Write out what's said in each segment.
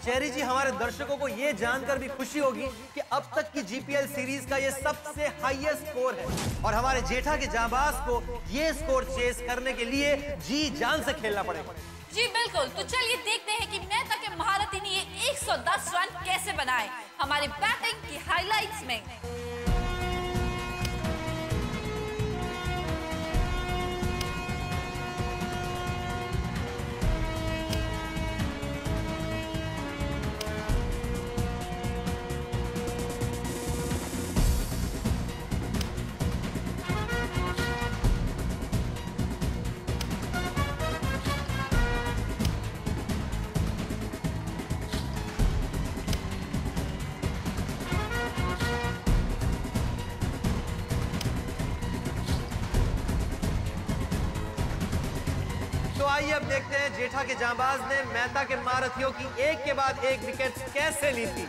Cherry जी, हमारे दर्शकों को ये जानकर भी खुशी होगी कि अब तक की जीपीएल सीरीज का ये सबसे हाईएस्ट स्कोर है और हमारे जेठा के जांबाज को ये स्कोर चेस करने के लिए जी जान से खेलना पड़ेगा। जी बिल्कुल, तो चलिए देखते हैं कि मेहता के महारथी ने ये 110 रन कैसे बनाए हमारी बैटिंग की हाइलाइट्स में। तो आइए अब देखते हैं जेठा के जांबाज ने मेहता के महारथियों की एक के बाद एक विकेट कैसे ली थी।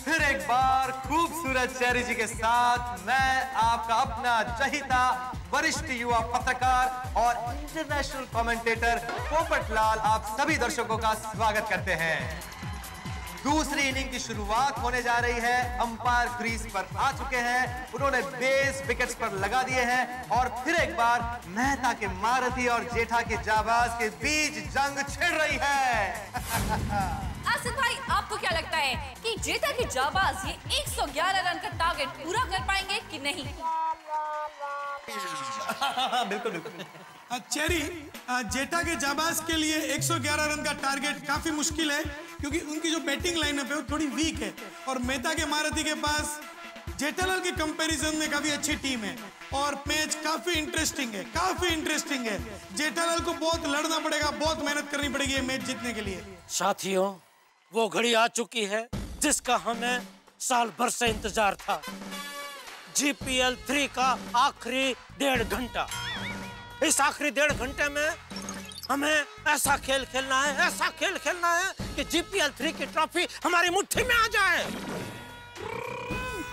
फिर एक बार खूबसूरत चेरी जी के साथ मैं आपका अपना चहीता वरिष्ठ युवा पत्रकार और इंटरनेशनल कमेंटेटर पोपट लाल आप सभी दर्शकों का स्वागत करते हैं। दूसरी इनिंग की शुरुआत होने जा रही है। अंपायर क्रीज पर आ चुके हैं, उन्होंने बेस विकेट्स पर लगा दिए हैं और फिर एक बार मेहता के महारथी और जेठा के जांबाज के बीच जंग छिड़ रही है। आसिफ भाई, आपको क्या लगता है कि जेठा के जांबाज ये 111 रन का टारगेट पूरा कर पाएंगे कि नहीं? बिल्कुल बिल्कुल। चेरी, जेठा के जांबाज के लिए 111 रन का टारगेट काफी मुश्किल है क्योंकि उनकी जो बैटिंग लाइनअप है वो थोड़ी वीक है और मेहता के महारथी के पास जेठालाल के कंपैरिजन में काफी अच्छी टीम है और मैच काफी इंटरेस्टिंग है। जेठालाल को बहुत लड़ना पड़ेगा, बहुत मेहनत करनी पड़ेगी ये मैच जीतने के लिए। साथियों, वो घड़ी आ चुकी है जिसका हमें साल भर से इंतजार था। जीपीएल 3 का आखिरी 1.5 घंटा। इस आखिरी 1.5 घंटे में हमें ऐसा खेल खेलना है कि जीपीएल 3 की ट्रॉफी हमारी मुट्ठी में आ जाए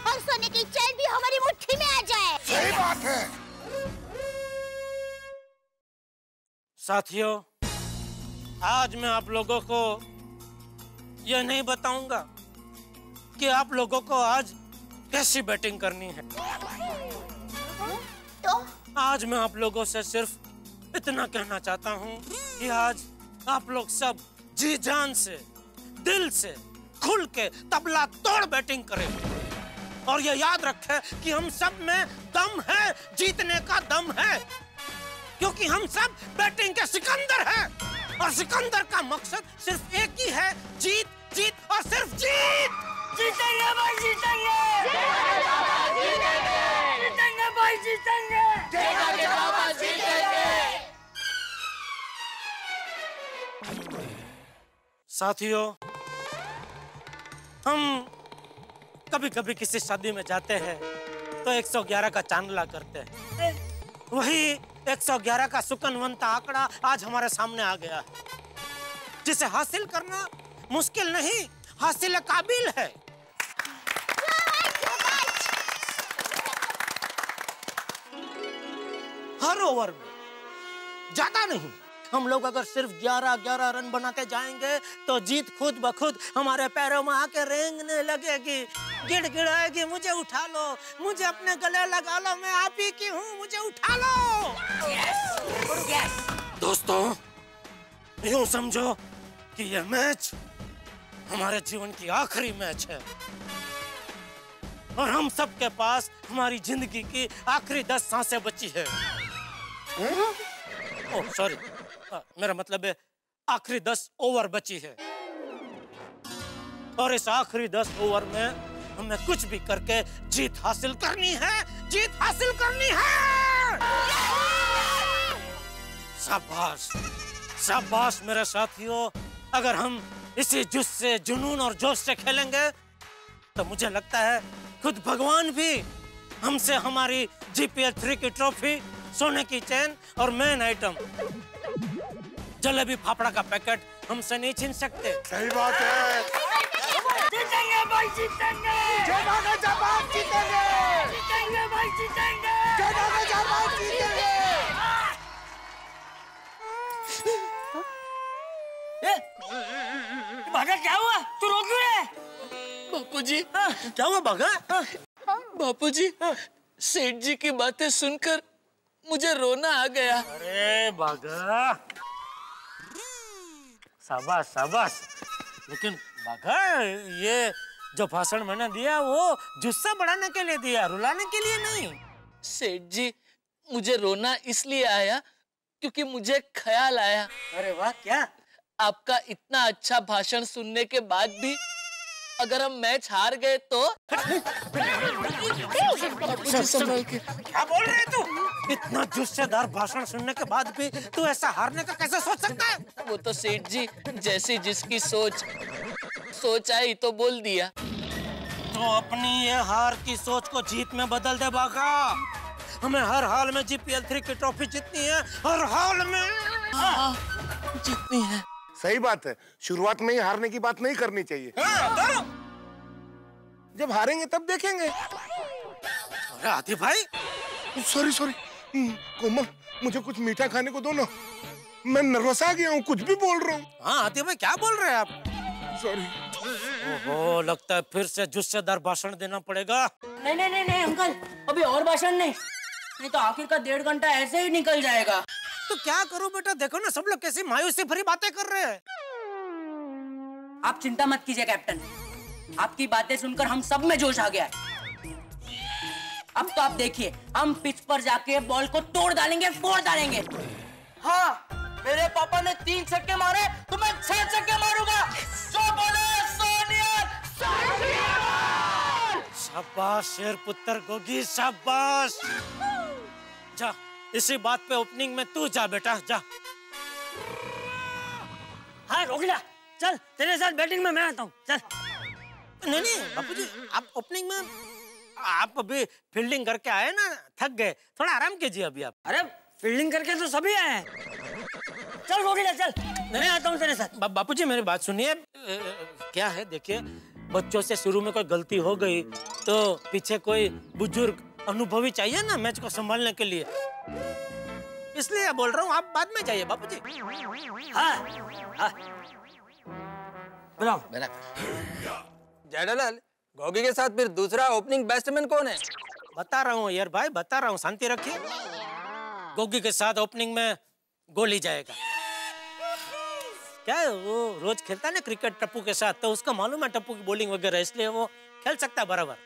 और सोने की चैन भी हमारी मुट्ठी में आ जाए। सही बात है। साथियों, आज मैं आप लोगों को यह नहीं बताऊंगा कि आप लोगों को आज कैसी बैटिंग करनी है। तो आज मैं आप लोगों से सिर्फ इतना कहना चाहता हूं कि आज आप लोग सब जी जान से, दिल से, खुल के तबला तोड़ बैटिंग करें और ये याद रखें कि हम सब में दम है, जीतने का दम है, क्योंकि हम सब बैटिंग के सिकंदर हैं और सिकंदर का मकसद सिर्फ एक ही है, जीत, जीत और सिर्फ जीत। जीतेंगे भाई, जीतेंगे भाई, जीतेंगे। साथियों, हम कभी-कभी किसी शादी में जाते हैं तो 111 का चांदला करते हैं। वही 111 का सुकनवंता आंकड़ा आज हमारे सामने आ गया है, जिसे हासिल करना मुश्किल नहीं, हासिल काबिल है। हर ओवर में ज्यादा नहीं, हम लोग अगर सिर्फ 11-11 रन बनाते जाएंगे तो जीत खुद ब खुद हमारे पैरों में आके रेंगने लगेगी, गिड़गिड़ाएगी, मुझे उठा लो, मुझे अपने गले लगा लो, मैं आप ही की हूँ, मुझे उठा लो। दोस्तों, यूं समझो कि यह मैच हमारे जीवन की आखिरी मैच है और हम सबके पास हमारी जिंदगी की आखिरी 10 सांसें बची है। ओह सॉरी, मेरा मतलब है आखिरी 10 ओवर बची है और इस आखिरी 10 ओवर में हमें कुछ भी करके जीत हासिल करनी है जीत हासिल करनी है। शाबाश, शाबाश मेरे साथियों। अगर हम इसी जुस्से, जुनून और जोश से खेलेंगे तो मुझे लगता है खुद भगवान भी हमसे हमारी GPL 3 की ट्रॉफी, सोने की चेन और मेन आइटम जलेबी फाफड़ा का पैकेट हमसे नहीं छीन सकते। सही बात है। जीतेंगे भाई, जीतेंगे। जीतेंगे जाबाज, जीतेंगे। जीतेंगे भाई, जीतेंगे। जीतेंगे जाबाज, जीतेंगे। भागा, क्या हुआ? तू रोक क्यों रहा है? बापूजी, क्या हुआ भागा? बापूजी, सेठ जी की बातें सुनकर मुझे रोना आ गया। अरे भागा, शाबाश शाबाश। लेकिन भागा, ये जो भाषण मैंने दिया वो जुस्सा बढ़ाने के लिए दिया, रुलाने के लिए नहीं। सेठ जी, मुझे रोना इसलिए आया क्योंकि मुझे ख्याल आया। अरे वाह, क्या? आपका इतना अच्छा भाषण सुनने के बाद भी अगर हम मैच हार गए तो? क्या बोल रहे तू? इतना जुस्सेदार भाषण सुनने के बाद भी तू ऐसा हारने का कैसे सोच सकता है? वो तो सेठ जी, जैसी जिसकी सोच आई तो बोल दिया। तो अपनी ये हार की सोच को जीत में बदल दे भागा। हमें हर हाल में GPL 3 की ट्रॉफी जीतनी है, हर हाल में। हाँ, जीतनी है। सही बात है, शुरुआत में ही हारने की बात नहीं करनी चाहिए। तो? जब हारेंगे तब देखेंगे। अरे आतिफ भाई, सॉरी कोमल, मुझे कुछ मीठा खाने को दो ना, मैं नर्वस आ गया हूँ, कुछ भी बोल रहा हूँ। हाँ आतिफ भाई, क्या बोल रहे हैं आप? सॉरी। ओहो, लगता है फिर से जुस्सेदार भाषण देना पड़ेगा। नहीं अंकल, अभी और भाषण नहीं तो आखिर का 1.5 घंटा ऐसे ही निकल जाएगा। तो क्या करूं बेटा, देखो ना सब लोग कैसी मायूसी भरी बातें कर रहे हैं। आप चिंता मत कीजिए कैप्टन, आपकी बातें सुनकर हम सब में जोश आ गया है। अब तो आप देखिए, हम पिच पर जाके बॉल को तोड़ डालेंगे, फोड़ डालेंगे। हाँ, मेरे पापा ने 3 छक्के मारे तो मैं 6 छक्के मारूंगा। जो बोले शाबाश शेर पुत्र गोगी, शाबाश। जा, इसी बात पे ओपनिंग में तू जा बेटा, जा। हाँ रोगिला, चल तेरे साथ बैटिंग में मैं आता हूँ, चल। नहीं बापूजी, आप ओपनिंग में, आप अभी फील्डिंग करके आए ना, थक गए, थोड़ा आराम कीजिए अभी आप। अरे फील्डिंग करके तो सभी आए हैं। चल रोगिला चल, मैं आता हूँ तेरे साथ। बापूजी मेरी बात सुनिए। क्या है देखिए, बच्चों से शुरू में कोई गलती हो गई तो पीछे कोई बुजुर्ग अनुभवी चाहिए ना मैच को संभालने के लिए, इसलिए बोल रहा हूँ, आप बाद में जाइए बापूजी। हाँ बुलाओ। जेठालाल, गोगी के साथ फिर दूसरा ओपनिंग बैट्समैन कौन है? बता रहा हूँ यार भाई, बता रहा हूँ, शांति रखिए। गोगी के साथ ओपनिंग में गोली जाएगा। क्या है, वो रोज खेलता है ना क्रिकेट टप्पू के साथ, तो उसका मालूम है टप्पू की बॉलिंग वगैरह, इसलिए वो खेल सकता है बराबर।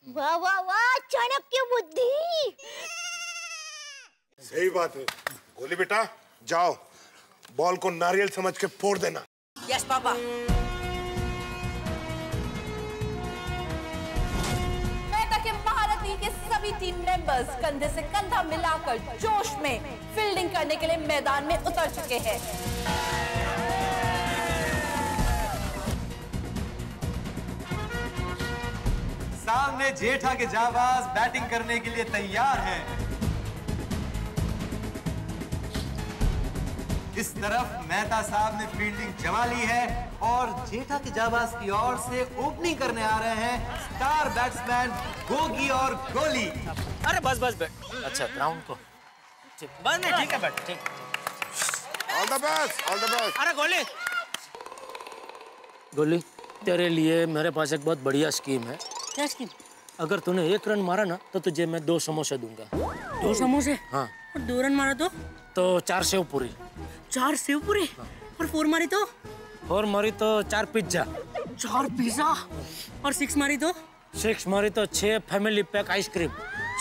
वाह वाह वाह, चाणक्य बुद्धि। सही बात है। गोली बेटा, जाओ बॉल को नारियल समझ के फोड़ देना। Yes papa. मेहता के महारथी के सभी टीम मेंबर्स कंधे से कंधा मिलाकर जोश में फील्डिंग करने के लिए मैदान में उतर चुके हैं। सामने जेठा के जाबाज बैटिंग करने के लिए तैयार हैं। इस तरफ मेहता साहब ने फील्डिंग जमा ली है और जेठा के जाबाज की ओर से ओपनिंग करने आ रहे हैं स्टार बैट्समैन गोगी और गोली। अरे बस बैठ। अच्छा ग्राउंड को बस नहीं, ठीक है बैठ, ठीक। All the best, all the best. अरे गोली, तेरे लिए मेरे पास एक बहुत बढ़िया स्कीम है। क्या स्कीम? अगर तूने 1 रन मारा ना तो तुझे मैं 2 समोसे दूंगा। 2 समोसे? हाँ। और 2 रन मारा तो 4 सेव पूरी। 4 सेव पूरी? और 4 मारी तो? 4 मारी तो 4 पिज्जा। 4 पिज्जा? और 6 मारी तो? 6 मारी तो 6 family pack ice cream.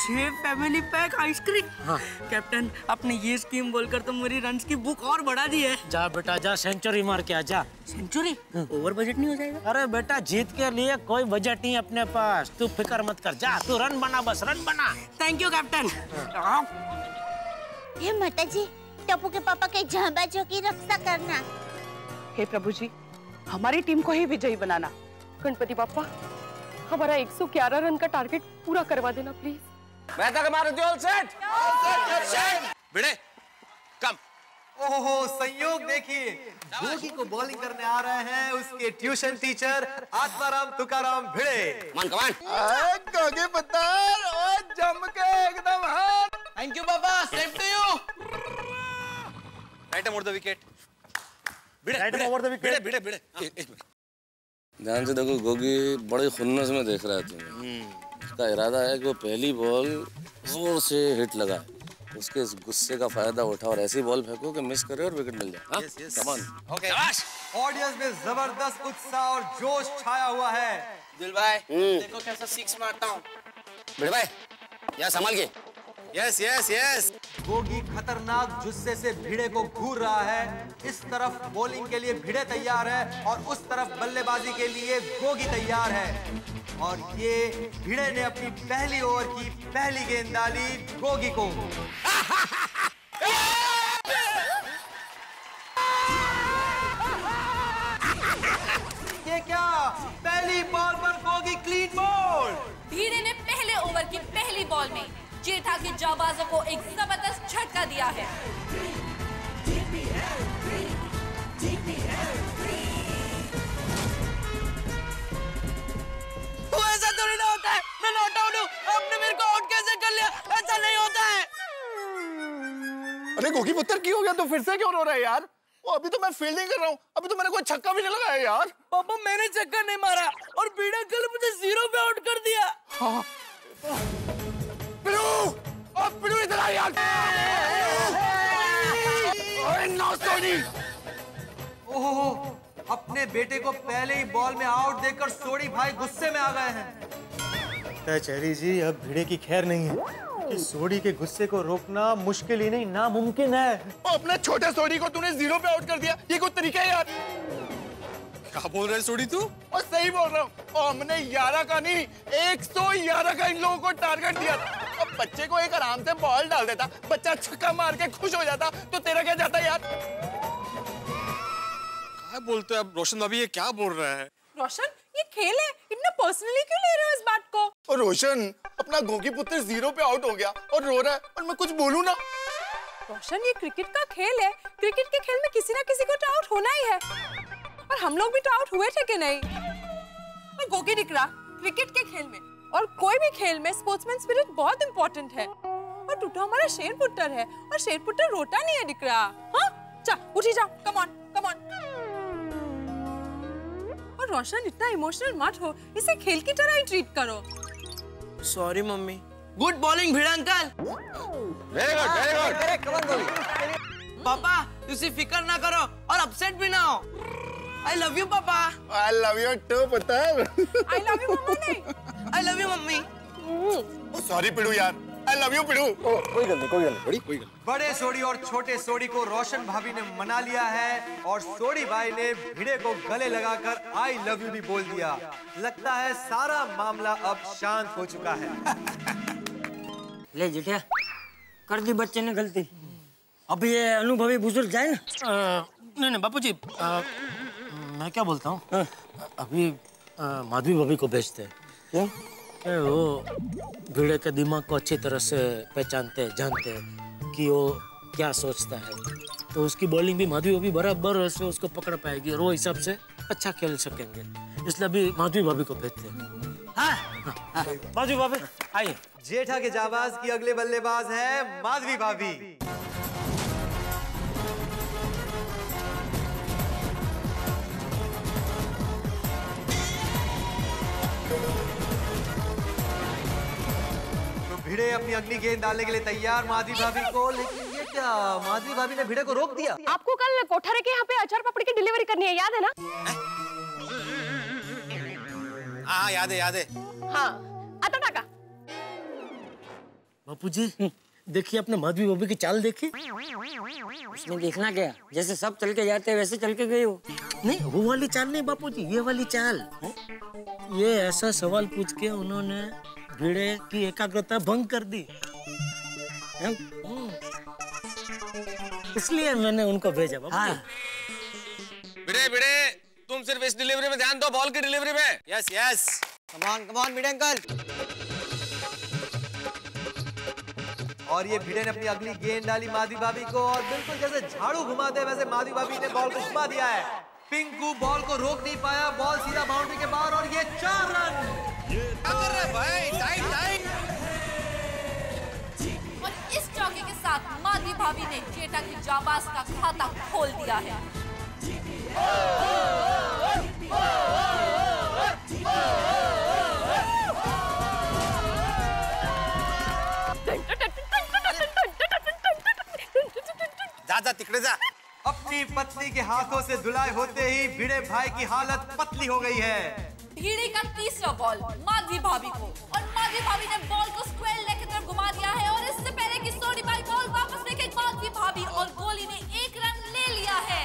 6 family pack ice cream. हाँ। कैप्टन, आपने ये स्कीम बोलकर तो मेरी रन्स की बुक और बढ़ा दी है। जा बेटा जा, सेंचुरी मार के आ जा। सेंचुरी? ओवर बजट नहीं हो जाएगा? अरे बेटा, जीत के लिए कोई बजट नहीं अपने पास, तू फिक्र मत कर, जा तू रन बना, बस रन बना। Thank you captain. हे माता जी, टप्पू के पापा के जाबाजों की रक्षा करना। हे प्रभु जी, हमारी टीम को ही विजयी बनाना। गणपति बापा, हमारा 111 रन का टारगेट पूरा करवा देना प्लीज। मैं तक मारुति ऑल सेट। भिड़े कम। ओहो, संयोग देखिए, गोगी को बॉलिंग करने आ रहे हैं उसके tuition teacher Atmaram Tukaram Bhide. Come on come on. Gogi पुत्र और जम के एकदम हाथ। थैंक यू पापा, same to you. Right over the wicket. Right over the wicket. Bhide Bhide एक मिनट ध्यान से देखो, गोगी बड़े खुन्नस में देख रहा है तुम्हें। उसका इरादा है कि वो पहली बॉल जोर से हिट लगाए, उसके इस गुस्से का फायदा उठा और ऐसी बॉल फेंको कि मिस करे और विकेट मिल जाए। Come on. ओके। ऑडियंस में जबरदस्त उत्साह और जोश छाया हुआ है। दिल भाई, देखो कैसा सिक्स मारता हूँ। भिड़े भाई, यहाँ संभाल के। Yes yes yes. गोगी खतरनाक जुस्से से भिड़े को घूर रहा है। इस तरफ बॉलिंग के लिए भिड़े तैयार है और उस तरफ बल्लेबाजी के लिए गोगी तैयार है। और ये भिड़े ने अपनी पहली ओवर की पहली गेंद डाली गोगी को। ये क्या, पहली बॉल पर गोगी क्लीन बॉल। भिड़े ने पहले ओवर की पहली बॉल में जेठा के जाबाजों को एक जबरदस्त झटका दिया है। वो ऐसा थोड़ी ना होता है, मैं नॉट आउट हूँ, आपने मेरे को आउट कैसे कर लिया? ऐसा नहीं होता है। अरे गोगी पुत्र, क्यों हो गया? तो फिर से क्यों रो रहा है यार? वो अभी तो मैं फील्डिंग कर रहा हूँ, अभी तो मैंने कोई छक्का भी नहीं लगाया यार। पापा, मैंने छक्का नहीं मारा और भिड़ा कल मुझे 0 पे आउट कर दिया। हाँ। पिड़ू इधर आ यार। ओहो, अपने बेटे को पहले ही बॉल में आउट देकर सोडी भाई गुस्से में आ गए हैं। कचहरी जी, अब भिड़े की खैर नहीं है कि सोडी के गुस्से को रोकना मुश्किल ही नहीं नामुमकिन है। अपने छोटे सोडी को तूने 0 पे आउट कर दिया, ये कोई तरीका है यार? क्या बोल रहे सोडी तू? और सही बोल रहा हूँ, और हमने 11 का नहीं 111 का इन लोगों को टारगेट दिया था। अब बच्चे को एक आराम से बॉल डाल देता, बच्चा छक्का मार के खुश हो जाता, तो तेरा क्या जाता यार? क्या बोलते हैं अब रोशन भाभी, ये क्या बोल रहा है? रोशन, ये खेल है, इतना पर्सनली क्यों ले रहे हो इस बात को? और रोशन, अपना गोगी पुत्र 0 पे आउट हो गया और रो रहा है और मैं कुछ बोलूं ना? रोशन, ये क्रिकेट का खेल है, क्रिकेट के खेल में किसी ना किसी को तो आउट होना ही है। और हम लोग भी तो आउट हुए थे कि नहीं? और गोगी दिख रहा, क्रिकेट के खेल में और कोई भी खेल में स्पोर्ट्समैन स्पिरिट बहुत इंपॉर्टेंट है। और तू तो हमारा शेर पुत्र है और शेर पुत्र रोता नहीं है दिख रहा। हाँ, जा उठी जा, कम ऑन कम ऑन। और रोशन, इतना इमोशनल मत हो, इसे खेल की तरह ही ट्रीट करो। सॉरी मम्मी। Good bowling Bhide uncle. Very good very good. Come on Gogi. पापा, तुसी फिकर ना करो और अपसेट भी ना हो। I love you पापा। I love you too पुत्र। I love you मम्मा नहीं। I love you मम्मी। सॉरी पिड़ू यार, I love you पिड़ू। कोई गल नहीं, कोई गल नहीं, कोई गल। बड़े सोडी और छोटे सोडी को रोशन भाभी ने मना लिया है और सोडी भाई ने भिड़े को गले लगाकर आई लव यू भी बोल दिया। लगता है सारा मामला अब शांत हो चुका है। ले जेठा, कर दी बच्चे ने गलती। अब ये अनुभवी बुजुर्ग जाए ना। नहीं नहीं बापूजी, मैं क्या बोलता हूँ, अभी माधवी भाभी को भेजते हैं। क्यों? वो भिड़े के दिमाग को अच्छी तरह से पहचानते हैं, जानते हैं कि वो क्या सोचता है, तो उसकी बॉलिंग भी माधवी भाभी बराबर से उसको पकड़ पाएगी और वो हिसाब से अच्छा खेल सकेंगे। इसलिए अभी माधवी भाभी को भेजते हैं। हाँ, माधवी भाभी आइए। जेठा के जाबाज की अगले बल्लेबाज है माधवी भाभी। भिड़े अपनी अगली गेंद डालने के लिए तैयार माधवी भाभी को, लेकिन ये क्या, माधवी भाभी ने भिड़े को रोक दिया। आपको कल कोठारे के यहाँ पे अचार पापड़ी की डिलीवरी करनी है, याद है ना? हाँ याद है याद है। हाँ, आता टाका। बापूजी देखिए अपने माधवी भाभी की चाल देखिए। उसमें देखना क्या, जैसे सब चल के जाते हैं वैसे चल के गए हो। नहीं वो वाली चाल नहीं बापूजी, ये वाली चाल। ये ऐसा सवाल पूछ के उन्होंने भिड़े की एकाग्रता भंग कर दी, इसलिए मैंने उनको भेजा बापूजी। भिड़े भिड़े तुम सिर्फ इस डिलीवरी में ध्यान दो, बॉल की डिलीवरी में। Yes yes come on Bhide uncle. और ये भिड़े ने अपनी अगली गेंद डाली माधवी भाभी को, और बिल्कुल जैसे झाड़ू घुमाते वैसे माधवी भाभी ने बॉल को घुमा दिया है। पिंकू बॉल को रोक नहीं पाया, बॉल सीधा बाउंड्री के बाहर, और ये 4 रन। क्या कर रहे भाई? Time time. और इस चौके के साथ माधवी भाभी ने जेठा की जाबाज का खाता खोल दिया है। जा तिकड़े जा। अपनी पत्नी के हाथों से धुलाई होते ही भिड़े भाई की हालत पतली हो गई है। भिड़े का तीसरा बॉल माधवी भाभी को, और माधवी भाभी ने बॉल को स्क्वायर लेग की तरफ घुमा दिया है, और इससे पहले कि सोनी भाई बॉल वापस लेके माधवी भाभी और गोली ने 1 रन ले लिया है।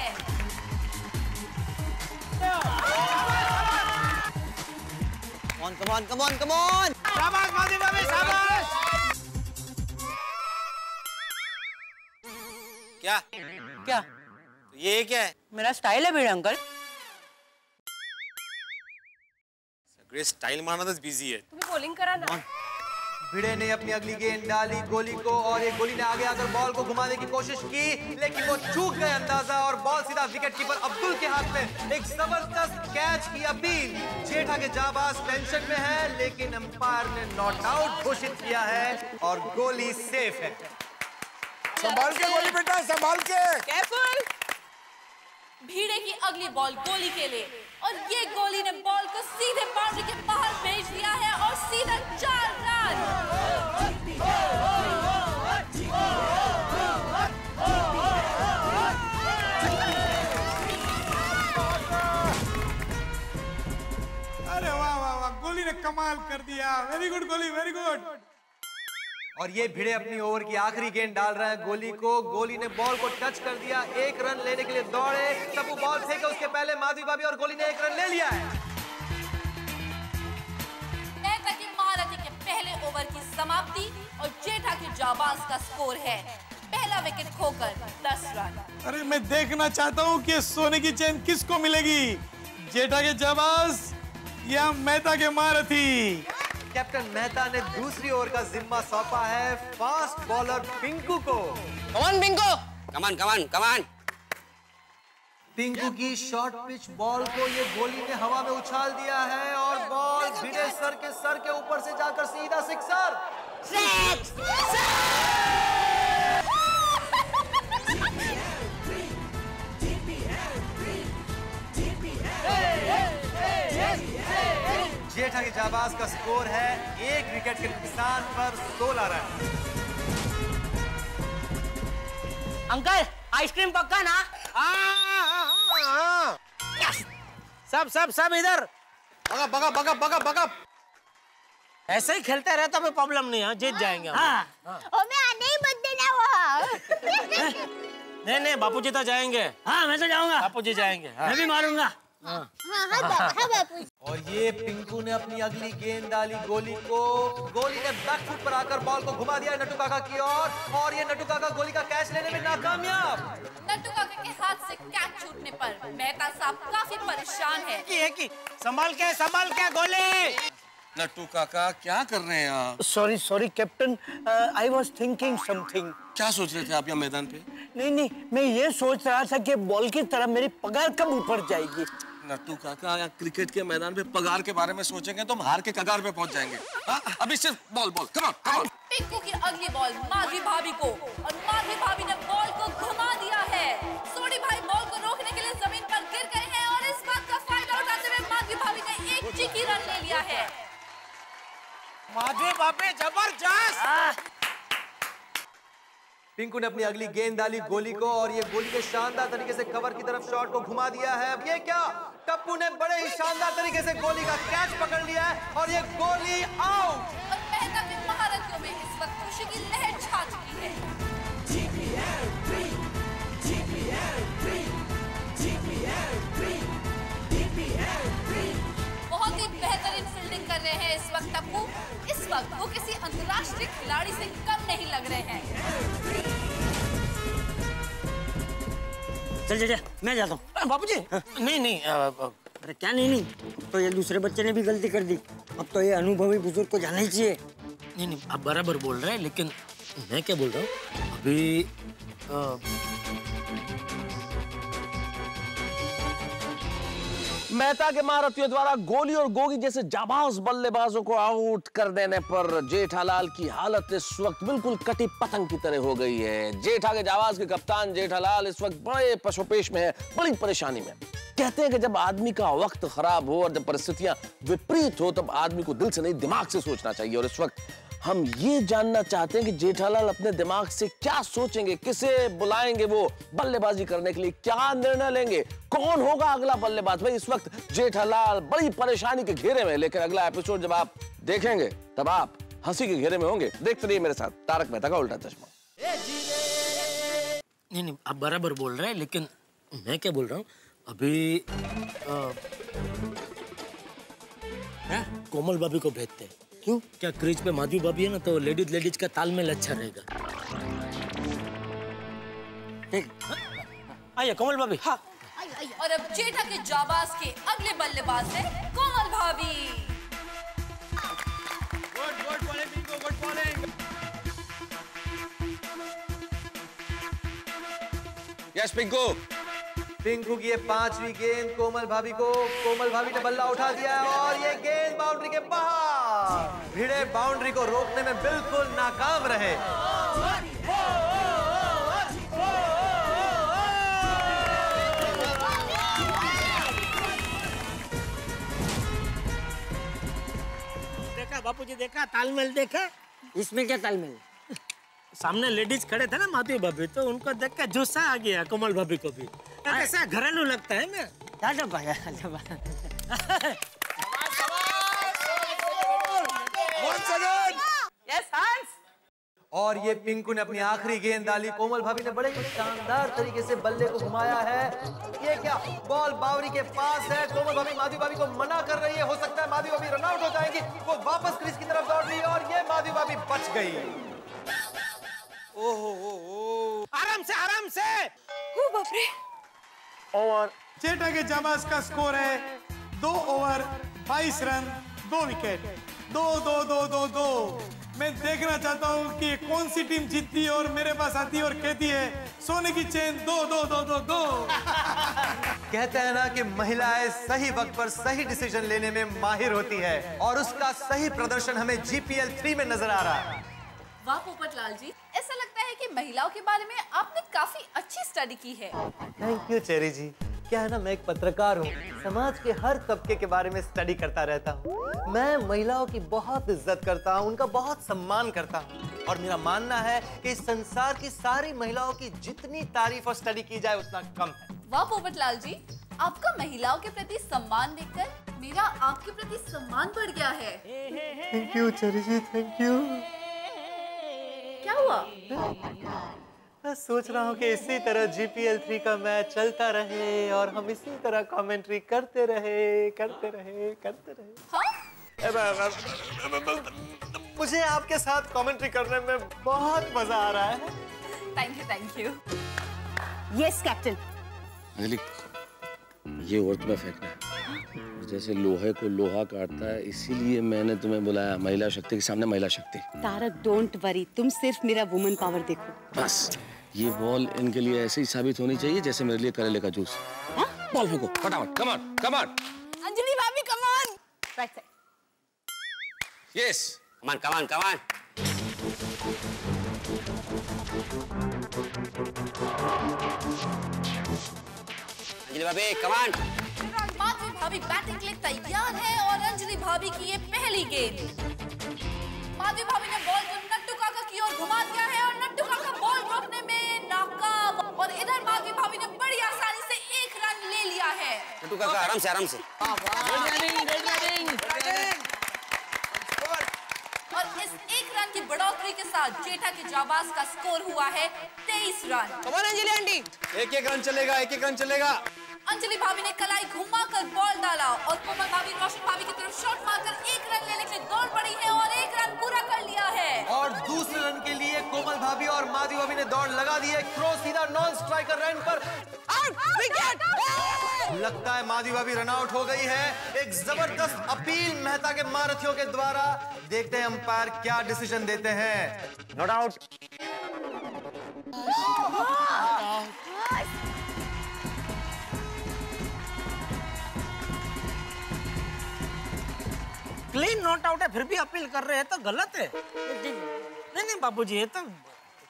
Come on. शाबाश माधवी भाभी, शाबाश। क्या क्या ये क्या है? मेरा स्टाइल है भिड़े अंकल। सगळे स्टाइल मारना तो बिजी है। तुम्हें बॉलिंग करा ना। भिड़े ने अपनी अगली गेंद डाली गोली को, और ये गोली ने आगे आकर बॉल को घुमाने की कोशिश की, लेकिन वो चूक गए अंदाजा, और बॉल सीधा विकेट कीपर अब्दुल के हाथ में। एक जबरदस्त कैच की अपील। जेठा के जाबाज टेंशन में है, लेकिन अंपायर ने नॉट आउट घोषित किया है और गोली सेफ है। संभाल के गोली बेटा, संभाल के। केयरफुल। भिड़े की अगली बॉल गोली के लिए, और ये गोली ने बॉल को सीधे बाउंड्री के बाहर भेज दिया है, और सीधा 4 रन। अरे वाह वाह वाह, गोली ने कमाल कर दिया। वेरी गुड गोली, वेरी गुड। और ये भिड़े अपनी ओवर की आखिरी गेंद डाल रहा है गोली को। गोली ने बॉल को टच कर दिया, 1 रन लेने के लिए दौड़े, तब वो बॉल फेंके, उसके पहले माधवी भाभी और गोली ने 1 रन ले लिया है। मेहता की महारथी के पहले ओवर की समाप्ति, और जेठा के जाबाज का स्कोर है पहला विकेट खोकर 10 रन। अरे मैं देखना चाहता हूँ कि सोने की चैन किसको मिलेगी, जेठा के जाबाज या मेहता के महारथी। कैप्टन मेहता ने दूसरी ओवर का जिम्मा सौंपा है फास्ट बॉलर पिंकू को। कमान पिंकू, कमान। पिंकू की शॉर्ट पिच बॉल को ये गोली ने हवा में उछाल दिया है, और बॉल भिड़े सर के ऊपर से जाकर सीधा सिक्सर। जेठा के जाबाज का स्कोर है 1 विकेट के नुकसान पर 16 रन। अंकल आइसक्रीम पक्का ना? सब इधर बगा। ऐसे ही खेलते रहे तो कोई प्रॉब्लम नहीं है, जीत जाएंगे हम। ओ मैं आने ही मत देना वहाँ। नहीं बापूजी तो जाएंगे। हाँ मैं तो जाऊंगा। बापूजी जाएंगे। मैं भी मारूंगा। हाँ बापू। और ये पिंकू ने अपनी अगली गेंद डाली गोली को। गोली ने बैकफुट पर आकर बॉल को घुमा दिया नट्टू काका की ओर, और ये नट्टू काका गोली का कैच लेने में नाकामयाब। नट्टू काका के हाथ से कैच छूटने पर मेहता साहब काफी परेशान है। संभाल के गोली। नट्टू काका क्या कर रहे हैं आप? Sorry captain, I was thinking something. क्या सोच रहे थे आप यहाँ मैदान पे? नहीं, मैं ये सोच रहा था कि बॉल की तरह मेरी पगार कब ऊपर जाएगी। नट्टू काका, यहाँ क्रिकेट के मैदान पे पगार के बारे में सोचेंगे तो हम हार के कगार पे पहुंच जाएंगे। अभी सिर्फ बॉल कम ऑन। पिंकू की अगली बॉल माधवी भाभी को, और माधवी भाभी ने बॉल को घुमा दिया है। सोनी भाई बॉल को रोकने के लिए जमीन पर गिर गए हैं, और इस बात का फायदा उठाते हुए माधवी भाभी ने 1 चिकी रन ले लिया है। माधवी भाभी जबरदस्त। पिंकू ने अपनी अगली गेंद डाली गोली को, और ये गोली ने शानदार तरीके से कवर की तरफ शॉट को घुमा दिया है। ये क्या, टप्पू ने बड़े ही शानदार तरीके से गोली का कैच पकड़ लिया है, और ये गोली आउट। और मेहता के महारथियों में इस वक्त खुशी की लहर छा चुकी है। बहुत ही बेहतरीन फील्डिंग कर रहे हैं इस वक्त टप्पू। इस वक्त वो किसी अंतर्राष्ट्रीय खिलाड़ी से कम नहीं लग रहे हैं। चल जा, मैं जाता हूँ। बापूजी नहीं नहीं अरे क्या नहीं, तो ये दूसरे बच्चे ने भी गलती कर दी। अब तो ये अनुभवी बुजुर्ग को जाना ही चाहिए। नहीं, आप बराबर बोल रहे हैं, लेकिन मैं क्या बोल रहा हूँ अभी मेहता के महारथियों द्वारा गोली और गोगी जैसे जाबाज बल्लेबाजों को आउट कर देने पर जेठालाल की हालत इस वक्त बिल्कुल कटी पतंग की तरह हो गई है। जेठा के जाबाज के कप्तान जेठालाल इस वक्त बड़े पशुपेश में है, बड़ी परेशानी में। कहते हैं कि जब आदमी का वक्त खराब हो और जब परिस्थितियां विपरीत हो तब आदमी को दिल से नहीं दिमाग से सोचना चाहिए। और इस वक्त हम ये जानना चाहते हैं कि जेठालाल अपने दिमाग से क्या सोचेंगे, किसे बुलाएंगे वो बल्लेबाजी करने के लिए, क्या निर्णय लेंगे, कौन होगा अगला बल्लेबाज। भाई इस वक्त जेठालाल बड़ी परेशानी के घेरे में, लेकिन अगला एपिसोड जब आप देखेंगे तब आप हंसी के घेरे में होंगे। देखते रहिए मेरे साथ तारक मेहता का उल्टा चश्मा। नहीं, आप बराबर बोल रहे हैं, लेकिन मैं क्या बोल रहा हूँ अभी कोमल भाभी को भेजते हैं। क्यों? क्या क्रीज पे माधवी भाभी है ना, तो लेडीज का तालमेल अच्छा रहेगा। आइए कोमल भाभी। हाँ। और अब जेठा के जाबाज के अगले बल्लेबाज है कोमल भाभी। Good bowling Bingo, good bowling. Yes Pinku. Pinku की ये 5वीं गेंद कोमल भाभी को, कोमल भाभी ने बल्ला उठा दिया है और ये गेंद बाउंड्री के बाहर। भिड़े बाउंड्री को रोकने में बिल्कुल नाकाम रहे। देखा बापूजी, देखा तालमेल देखा। इसमें क्या तालमेल? सामने लेडीज खड़े थे ना माधवी भाभी, तो उनको देख के जोशा आ गया कोमल भाभी को भी। कैसा घरेलू लगता है ना। और ये पिंकू ने अपनी आखिरी गेंद डाली। कोमल भाभी ने बड़े ही शानदार तरीके से बल्ले को घुमाया है। ये क्या, बॉल बाउंड्री के पास है। कोमल भाभी माधवी भाभी को मना कर रही है। हो सकता है माधवी भाभी रन आउट हो जाएंगी। वो वापस क्रीज की तरफ दौड़ रही है और ये माधवी भाभी बच गई। ओहो, आराम से आराम से। बाप रे। ओवर जेठा के जाबाज का स्कोर है 2 ओवर 22 रन 2 विकेट। 2-2-2-2-2। मैं देखना चाहता हूँ कि कौन सी टीम जीतती है और मेरे पास आती है और कहती है सोने की चेन 2-2-2-2-2। कहते हैं ना कि महिलाएं सही वक्त पर सही डिसीजन लेने में माहिर होती है और उसका सही प्रदर्शन हमें GPL 3 में नजर आ रहा है। वाह पोपटलाल जी, ऐसा लगता है कि महिलाओं के बारे में आपने काफी अच्छी स्टडी की है। थैंक यू चेरी जी। क्या है ना, मैं एक पत्रकार हूँ, समाज के हर तबके के बारे में स्टडी करता रहता हूँ। मैं महिलाओं की बहुत इज्जत करता हूँ, उनका बहुत सम्मान करता हूँ और मेरा मानना है कि इस संसार की सारी महिलाओं की जितनी तारीफ और स्टडी की जाए उतना कम है। वाह पोपटलाल जी, आपका महिलाओं के प्रति सम्मान देखकर मेरा आपके प्रति सम्मान बढ़ गया है। Thank you Cherry ji, thank you. क्या हुआ? मैं सोच रहा हूँ कि इसी तरह GPL 3 का मैच चलता रहे और हम इसी तरह कमेंट्री करते रहे। हाँ? मुझे आपके साथ कमेंट्री करने में बहुत मजा आ रहा है। Thank you. Yes captain. Anjali, ये और तुम्हें फेंकना है। जैसे लोहे को लोहा काटता है, इसीलिए मैंने तुम्हें बुलाया। महिला शक्ति के सामने महिला शक्ति। तारक डोंट वरी, तुम सिर्फ मेरा वुमन पावर देखो। बस ये बॉल इनके लिए ऐसे ही साबित होनी चाहिए जैसे मेरे लिए करेले का जूस। बॉल फेंको फटाफट। Come on come on. Anjali भाभी come on. Right side. Yes come on come on come on. Anjali भाभी कम ऑन। माधवी भाभी बैटिंग के लिए तैयार है और अंजलि भाभी की ये पहली गेंद। माधवी भाभी ने बॉल को नट्टू काका की ओर घुमा दिया है और नट्टू काका बॉल रोकने में नाकाम। और इधर माधवी भाभी ने बड़ी आसानी से 1 रन ले लिया है। नट्टू काका आराम से आराम से। और इस 1 रन की बढ़ोतरी के साथ बाद जेठा के जाबाज का स्कोर हुआ है 23 रन। कमान अंजलि आंटी, एक रन चलेगा, एक रन चलेगा। अंजलि भाभी ने कलाई घुमाकर बॉल डाला और कोमल भाभी रोशन भाभी की तरफ शॉट मारकर 1 रन लेने के लिए दौड़ पड़ी है और 1 रन पूरा कर लिया है। और दूसरे रन के लिए कोमल भाभी और माधवी भाभी ने दौड़ लगा दी है। थ्रो सीधा नॉन स्ट्राइकर रन पर, आउट, विकेट। लगता है माधवी भाभी रन आउट हो गई है। एक जबरदस्त अपील मेहता के महारथियों के द्वारा। देखते हैं अंपायर क्या डिसीजन देते हैं। Not out. Clean not out है, फिर भी अपील कर रहे हैं तो गलत है। नहीं बाबूजी, ये तो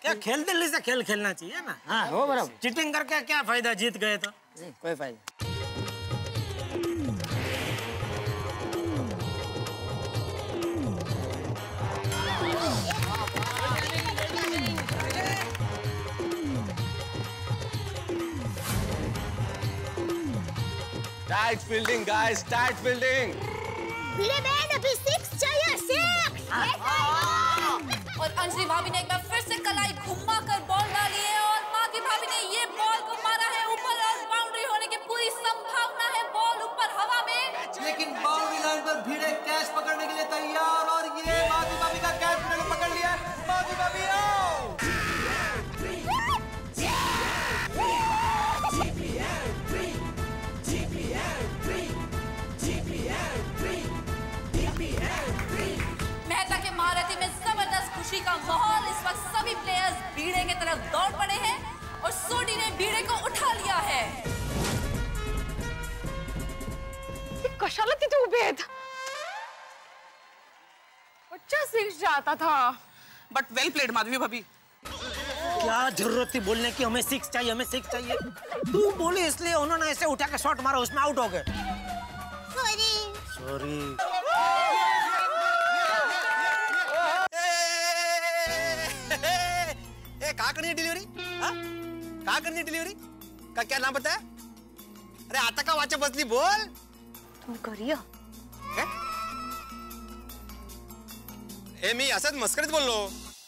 क्या खेल दिल्ली से खेल खेलना चाहिए ना। हाँ हो बराबर। चीटिंग करके क्या फायदा, जीत गए तो। कोई फायदा। Tight fielding guys, tight fielding. Bhide बहन अभी 6 चाहिए, 6। और अंजलि भाभी ने एक बार फिर से कलाई घुमाकर बॉल डाली है और माधवी भाभी ने ये बॉल को मारा है ऊपर और बाउंड्री होने की पूरी संभावना है। बॉल ऊपर हवा में, लेकिन बाउंड्री लाइन पर भिड़े कैच पकड़ने के लिए तैयार और ये माधवी भाभी का कैच भिड़े ने पकड़ लिया है। माधवी भाभी आउट। मेहता के महारथी में जबरदस्त खुशी का माहौल। इस वक्त सभी प्लेयर्स भीड़े की तरफ दौड़ पड़े हैं और सोडी ने भीड़े को उठा लिया है। कशाला तिथे उभे आहेत? बच्चा 6 जाता था। बट वेल प्लेड माधवी भाभी। क्या जरूरत थी बोलने की हमें 6 चाहिए, हमें 6 चाहिए। तू बोली इसलिए उन्होंने ऐसे उठा के शॉट मारा, उसमें आउट हो गए। सॉरी। कहाँ करनी है डिलीवरी? कहाँ करनी है डिलीवरी? का क्या नाम बताया? अरे आता का वाचा बसली बोल। तुम करिया? मी असद मस्करीत बोललो।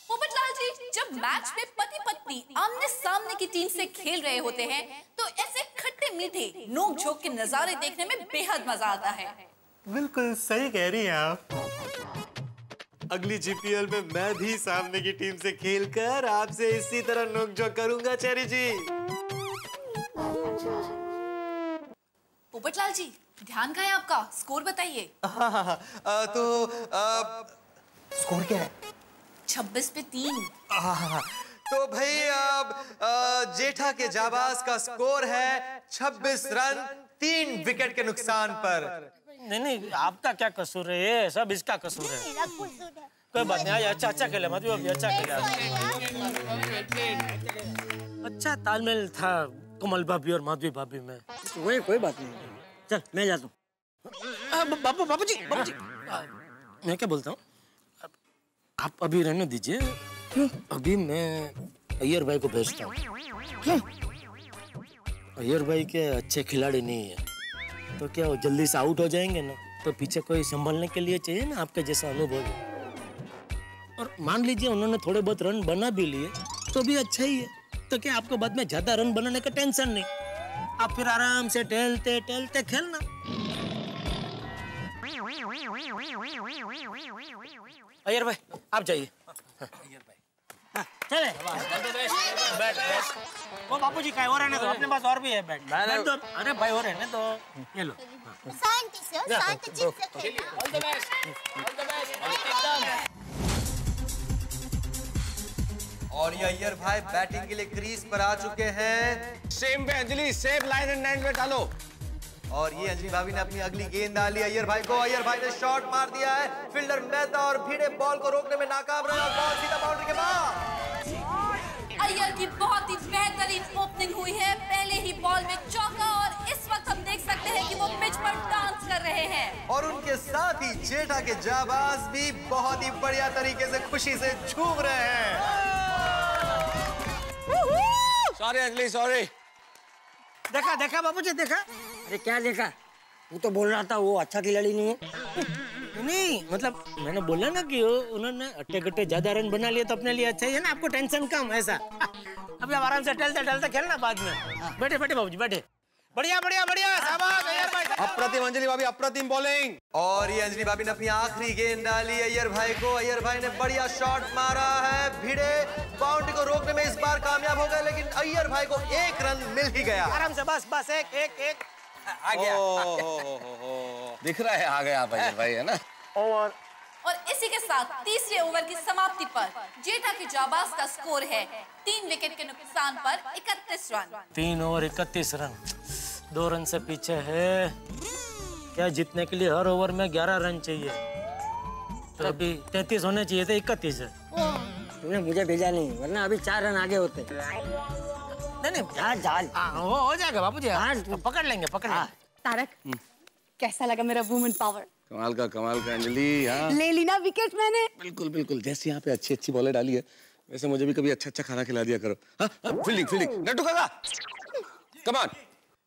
पोपटलाल जी, जब मैच में पति पत्नी आमने सामने की टीम से खेल रहे होते हैं तो ऐसे खट्टे मीठे नोक झोंक के नजारे देखने में बेहद मजा आता है। बिल्कुल सही कह रही हैं आप। अगली जीपीएल में मैं भी सामने की टीम से खेलकर आपसे इसी तरह नोक-झोंक करूंगा चेरी जी। पोपटलाल जी, ध्यान कहाँ है आपका? स्कोर बताइए। तो स्कोर क्या है? 26 पे 3। तो भाई जेठा के जाबाज का स्कोर है 26 रन 3 विकेट के नुकसान पर। नहीं, आपका क्या कसूर है? ये सब इसका कसूर है। कोई बात नहीं, अच्छा खेले माधवी भाभी, अच्छा खेले। अच्छा तालमेल था कोमल भाभी और माधवी भाभी में। वही कोई बात नहीं। चल मैं जाता हूँ। बाबूजी, मैं क्या बोलता हूँ, आप अभी रहने दीजिए। अभी मैं अय्यर भाई को भेजता हूँ। अय्यर भाई के अच्छे खिलाड़ी नहीं है तो क्या वो जल्दी से आउट हो जाएंगे ना, तो पीछे कोई संभालने के लिए चाहिए ना आपके जैसा अनुभव। और मान लीजिए उन्होंने थोड़े बहुत रन बना भी लिए तो भी अच्छा ही है। तो क्या आपको बाद में ज्यादा रन बनाने का टेंशन नहीं, आप फिर आराम से टहलते टहलते खेलना। अय्यर भाई आप जाइए। चले वो बापूजी का और रहने दो, अपने पास और भी है बैट। तो अरे भाई और रहने दो, ये लो। शांति से, शांति चित्त से खेलो। All the best. और ये अय्यर भाई बैटिंग के लिए क्रीज पर आ चुके हैं। सेम पे Anjali, same line and line में डालो। और ये अंजलि भाभी ने अपनी अगली गेंद डाली अय्यर भाई को। अय्यर भाई ने शॉट मार दिया है। फील्डर मेहता और भिड़े बॉल को रोकने में नाकाम रहे और बॉल सीधा बाउंड्री के बाहर। अय्यर की बहुत ही बेहतरीन ओपनिंग हुई है। पहले ही बॉल में चौका और इस वक्त हम देख सकते हैं कि वो पिच पर डांस कर रहे हैं। और उनके साथ ही जेठा के जाबाज भी बहुत ही बढ़िया तरीके से खुशी से झूम रहे हैं। Sorry Anjali, sorry. देखा बाबूजी, देखा? अरे क्या देखा? वो तो बोल रहा था वो अच्छा खिलाड़ी नहीं है। नहीं मतलब मैंने बोला ना कि उन्होंने अट्टे गट्टे ज्यादा रन बना लिए तो अपने लिए अच्छा ही है ना, आपको टेंशन कम ऐसा। अभी आप आराम से टहलते खेलना बाद में। बैठे बैठे बाबूजी बैठे। बढ़िया बढ़िया बढ़िया शाबाश अय्यर भाई। अप्रतिम अंजलि भाभी, अप्रतिम बॉलिंग। और ये अंजलि भाभी ने अपनी आखिरी गेंद डाली अय्यर भाई को। अय्यर भाई ने बढ़िया शॉट मारा है। भिड़े बाउंड्री को रोकने में इस बार कामयाब हो गए, लेकिन अय्यर भाई को 1 रन मिल ही गया। आराम से बस बस एक आ गया। दिख रहा है आ गया आप अय्यर भाई, है ना। और इसी के साथ तीसरे ओवर की समाप्ति पर जेठा की जाबाज का स्कोर है 3 विकेट के नुकसान पर 31 रन। 3 ओवर 31 रन, 2 रन से पीछे है। क्या जीतने के लिए हर ओवर में 11 रन चाहिए, तो अभी 33 होने चाहिए थे, 31 है। तूने मुझे भेजा नहीं, वरना अभी 4 रन आगे होते। नहीं वो हो जाएगा बाबूजी, पकड़ लेंगे। तारक कैसा लगा मेरा वुमेन पावर? कमाल का अंजलि। हाँ ले ली ना विकेट मैंने। बिल्कुल बिल्कुल, जैसे यहाँ पे अच्छी बॉलें डाली है वैसे मुझे भी कभी अच्छा खाना खिला दिया करो। हाँ फील्डिंग नट्टू काका कम ऑन।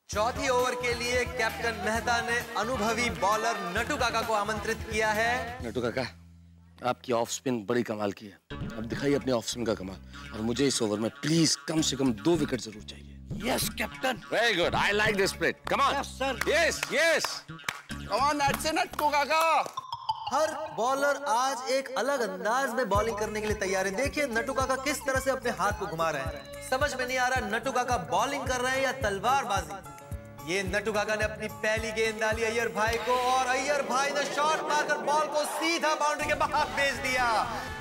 चौथी ओवर के लिए कैप्टन मेहता ने अनुभवी बॉलर नट्टू काका को आमंत्रित किया है। नट्टू काका आपकी ऑफ स्पिन बड़ी कमाल की है, अब दिखाइए अपने ऑफ स्पिन का कमाल। और मुझे इस ओवर में प्लीज कम से कम 2 विकेट जरूर चाहिए। Yes captain. Very good, I like this spirit. Come on. Yes sir. Yes come on Nattu काका। हर बॉलर आज एक अलग अंदाज में बॉलिंग करने के लिए तैयार है। देखिए नट्टू काका किस तरह से अपने हाथ को घुमा रहे हैं। समझ में नहीं आ रहा नट्टू काका बॉलिंग कर रहे हैं या तलवारबाजी। ये नट्टू काका ने अपनी पहली गेंद डाली अय्यर भाई को, और अय्यर भाई ने शॉट मारकर बॉल को सीधा बाउंड्री के बाहर भेज दिया।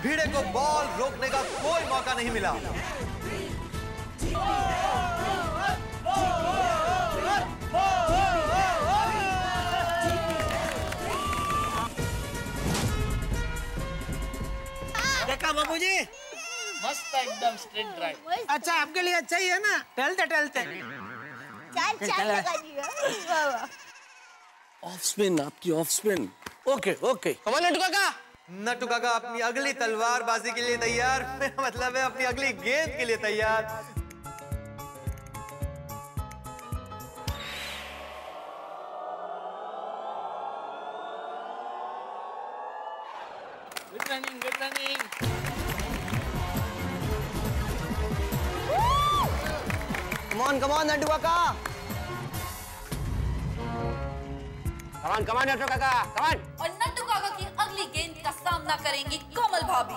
भिड़े को बॉल रोकने का कोई मौका नहीं मिला। देखा बाबूजी, मस्त एकदम स्ट्रेट ड्राइव। अच्छा आपके लिए अच्छा ही है ना, टहलते। ऑफ स्पिन, आपकी ऑफ स्पिन। ओके कमाल नट्टू काका। नट्टू काका अपनी अगली तलवारबाजी के लिए तैयार, मेरा मतलब है अपनी अगली गेंद के लिए तैयार। Good running. Come on Nattu काका। कम ऑन नट्टू काका, कम ऑन। और नट्टू काका की अगली गेंद का सामना करेंगी कोमल भाभी।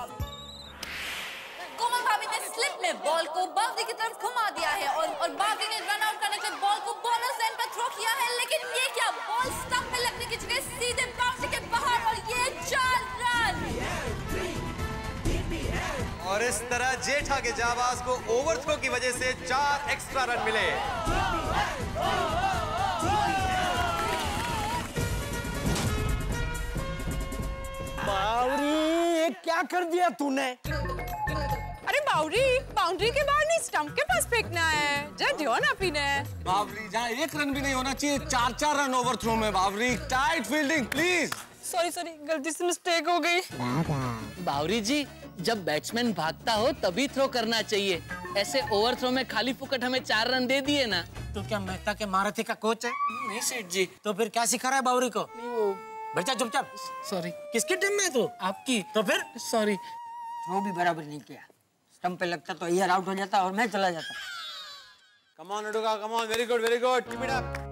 कोमल भाभी ने स्लिप में बॉल को बाउंड्री की तरफ घुमा दिया है, और बाउंड्री ने रन आउट करने के लिए बॉल को बोनस एंड पर थ्रो किया है, लेकिन ये क्या, बॉल स्टंप में लगने की जगह सीधे बाउंड्री के बाहर, और ये 4 रन। और इस तरह जेठा के जाबाज को ओवरथ्रो की वजह से 4 एक्स्ट्रा रन मिले। बावरी क्या कर दिया तूने? अरे बाउंड्री के बाहर नहीं, स्टंप के पास फेंकना है। जा दियो ना पीने। बावरी जहाँ 1 रन भी नहीं होना चाहिए, 4 रन ओवरथ्रो में। बावरी टाइट फील्डिंग प्लीज। सॉरी गलती से मिस्टेक हो गई। बावरी जी, जब बैट्समैन भागता हो तभी थ्रो करना चाहिए, ऐसे ओवरथ्रो में खाली फुकट हमें 4 रन दे दिए ना। तू क्या मेहता के महारथी का कोच है? नहीं सेठ जी। तो फिर क्या सिखा रहा है बावरी को? बच्चा चुपचाप। सॉरी। किसकी टीम में तू? आपकी। तो फिर सॉरी। वो भी बराबर नहीं किया, स्टंप पे लगता तो अय्यर आउट हो जाता और मैं चला जाता। कम ऑन नट्टू काका, come on, very good keep it up.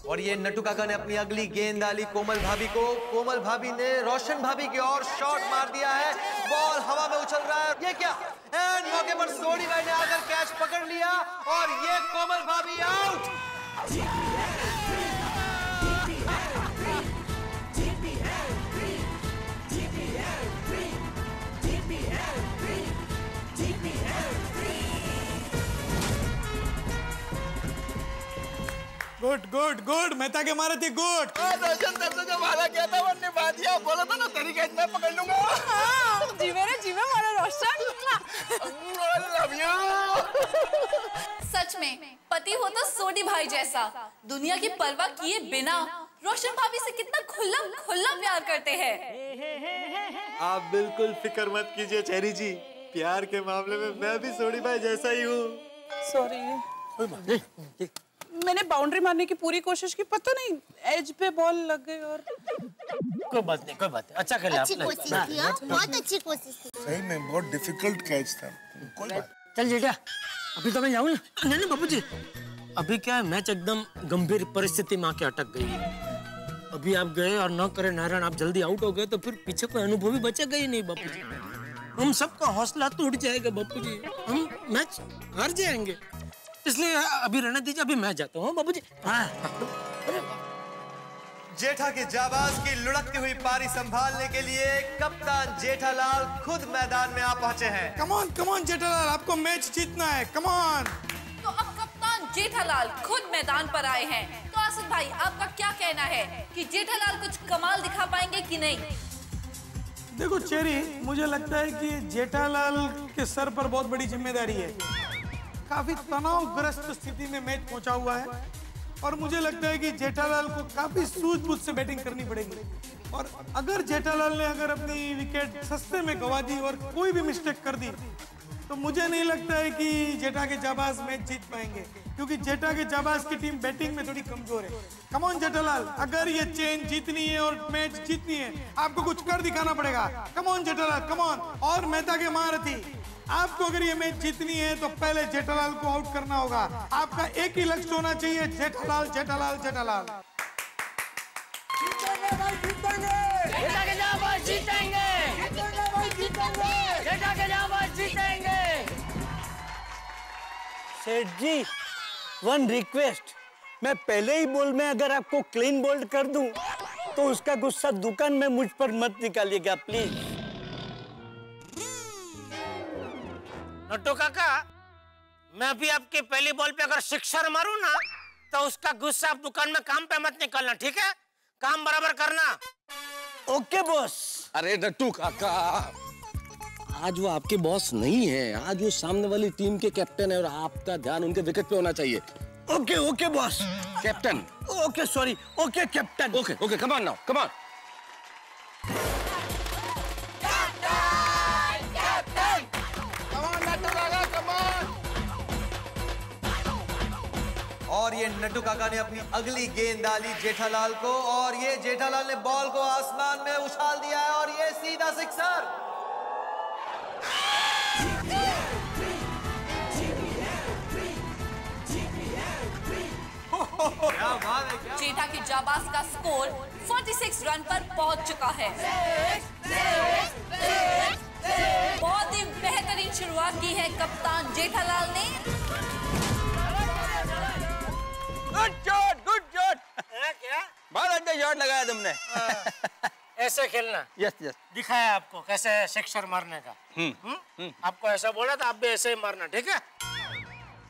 और ये नट्टू काका ने अपनी अगली गेंद डाली कोमल भाभी को। कोमल भाभी ने रोशन भाभी की ओर शॉट मार दिया है, बॉल हवा में उछल रहा है। ये क्या, एंड मौके पर सोनी भाई ने आकर कैच पकड़ लिया, और ये कोमल भाभी आउट। गुड मेहता के मारे थे गुड। रोशन तेरे से जो वादा किया था वो निभा दिया। बोला था ना तेरी कैच मैं पकड़ लूंगा। जीवे मारा रोशन। Love you. सच में पति हो तो सोनी भाई जैसा, दुनिया की परवाह किए बिना रोशन भाभी से कितना खुल्ला प्यार करते हैं। आप बिल्कुल फिक्र मत कीजिए चेरी जी, प्यार के मामले में मैं भी सोनी भाई जैसा ही हूँ। सॉरी। मैंने बाउंड्री मारने की पूरी कोशिश की, पता नहीं एज पे बॉल लग गई और कोई बात नहीं, कोई बात नहीं, अच्छा खेले अच्छी कोशिश की, बहुत अच्छी कोशिश की। सही में बहुत डिफिकल्ट कैच था। कोई बात। चल जेठा, अभी तो मैं जाऊँ ना। नहीं नहीं बाबूजी, अभी क्या है, मैच एकदम गंभीर परिस्थिति में आके अटक गई है। अभी आप गए और न करे नारायण, आप जल्दी आउट हो गए तो फिर पीछे कोई अनुभवी बचेगा ही नहीं बापूजी। हम सबका हौसला टूट जाएगा बापूजी, हम मैच हार जाएंगे, इसलिए अभी रहने दीजिए, अभी मैं जाता हूँ बापूजी। जेठा के जाबाज की लुढ़कती हुई पारी संभालने के लिए कप्तान जेठालाल खुद मैदान में आ पहुंचे हैं। कम ऑन जेठालाल, आपको मैच जीतना है, कम ऑन। तो अब कप्तान जेठालाल खुद मैदान पर आए हैं, तो आसिफ भाई आपका क्या कहना है कि जेठालाल कुछ कमाल दिखा पाएंगे कि नहीं? देखो चेरी, मुझे लगता है कि जेठालाल के सर पर बहुत बड़ी जिम्मेदारी है। काफी तनावग्रस्त स्थिति में मैच पहुंचा हुआ है और मुझे लगता है कि जेठालाल को काफी सूझबूझ से बैटिंग करनी पड़ेगी। और अगर जेठालाल ने अपनी विकेट सस्ते में गंवा दी और कोई भी मिस्टेक कर दी तो मुझे नहीं लगता है कि जेठा के जाबाज मैच जीत पाएंगे, क्योंकि जेठा के जाबाज की टीम बैटिंग में थोड़ी कमजोर है। कम ऑन जेठालाल, अगर ये चेन जीतनी है और मैच जीतनी है, आपको कुछ कर दिखाना पड़ेगा। कम ऑन जेठालाल, कम ऑन। और मेहता के महारथी, आपको अगर ये मैच जीतनी है तो पहले जेठालाल को आउट करना होगा। आपका एक ही लक्ष्य होना चाहिए, जेठालाल जेठालाल जेठालाल। जेठा के जाबाज जीतेंगे, जेठा के जाबाज जीतेंगे। सेठ जी, वन रिक्वेस्ट, मैं पहले ही बॉल में अगर आपको क्लीन बोल्ड कर दूं तो उसका गुस्सा दुकान में मुझ पर मत निकालिएगा प्लीज। नट्टू काका, मैं भी आपके पहली बॉल पे अगर सिक्सर मारूं ना तो उसका गुस्सा आप दुकान में काम पे मत निकालना, ठीक है? काम बराबर करना। Okay boss. अरे नट्टू काका, आज वो आपके बॉस नहीं है, आज वो सामने वाली टीम के कैप्टन है और आपका ध्यान उनके विकेट पे होना चाहिए। Okay okay boss. Captain. Okay sorry, okay captain. Okay okay, come on now, come on. और ये नट्टू काका ने अपनी अगली गेंद डाली जेठालाल को और ये जेठालाल ने बॉल को आसमान में उछाल दिया है और ये सीधा सिक्सर। जेठा की जाबाज का स्कोर 46 रन पर पहुंच चुका है। बहुत ही बेहतरीन शुरुआत की है कप्तान जेठालाल ने। Good shot. क्या? बहुत अच्छा शॉट लगाया तुमने। ऐसे खेलना? Yes yes. दिखाया आपको कैसे सिक्सर मारने का। आपको ऐसा बोला था, आप भी ऐसे ही मारना, ठीक है?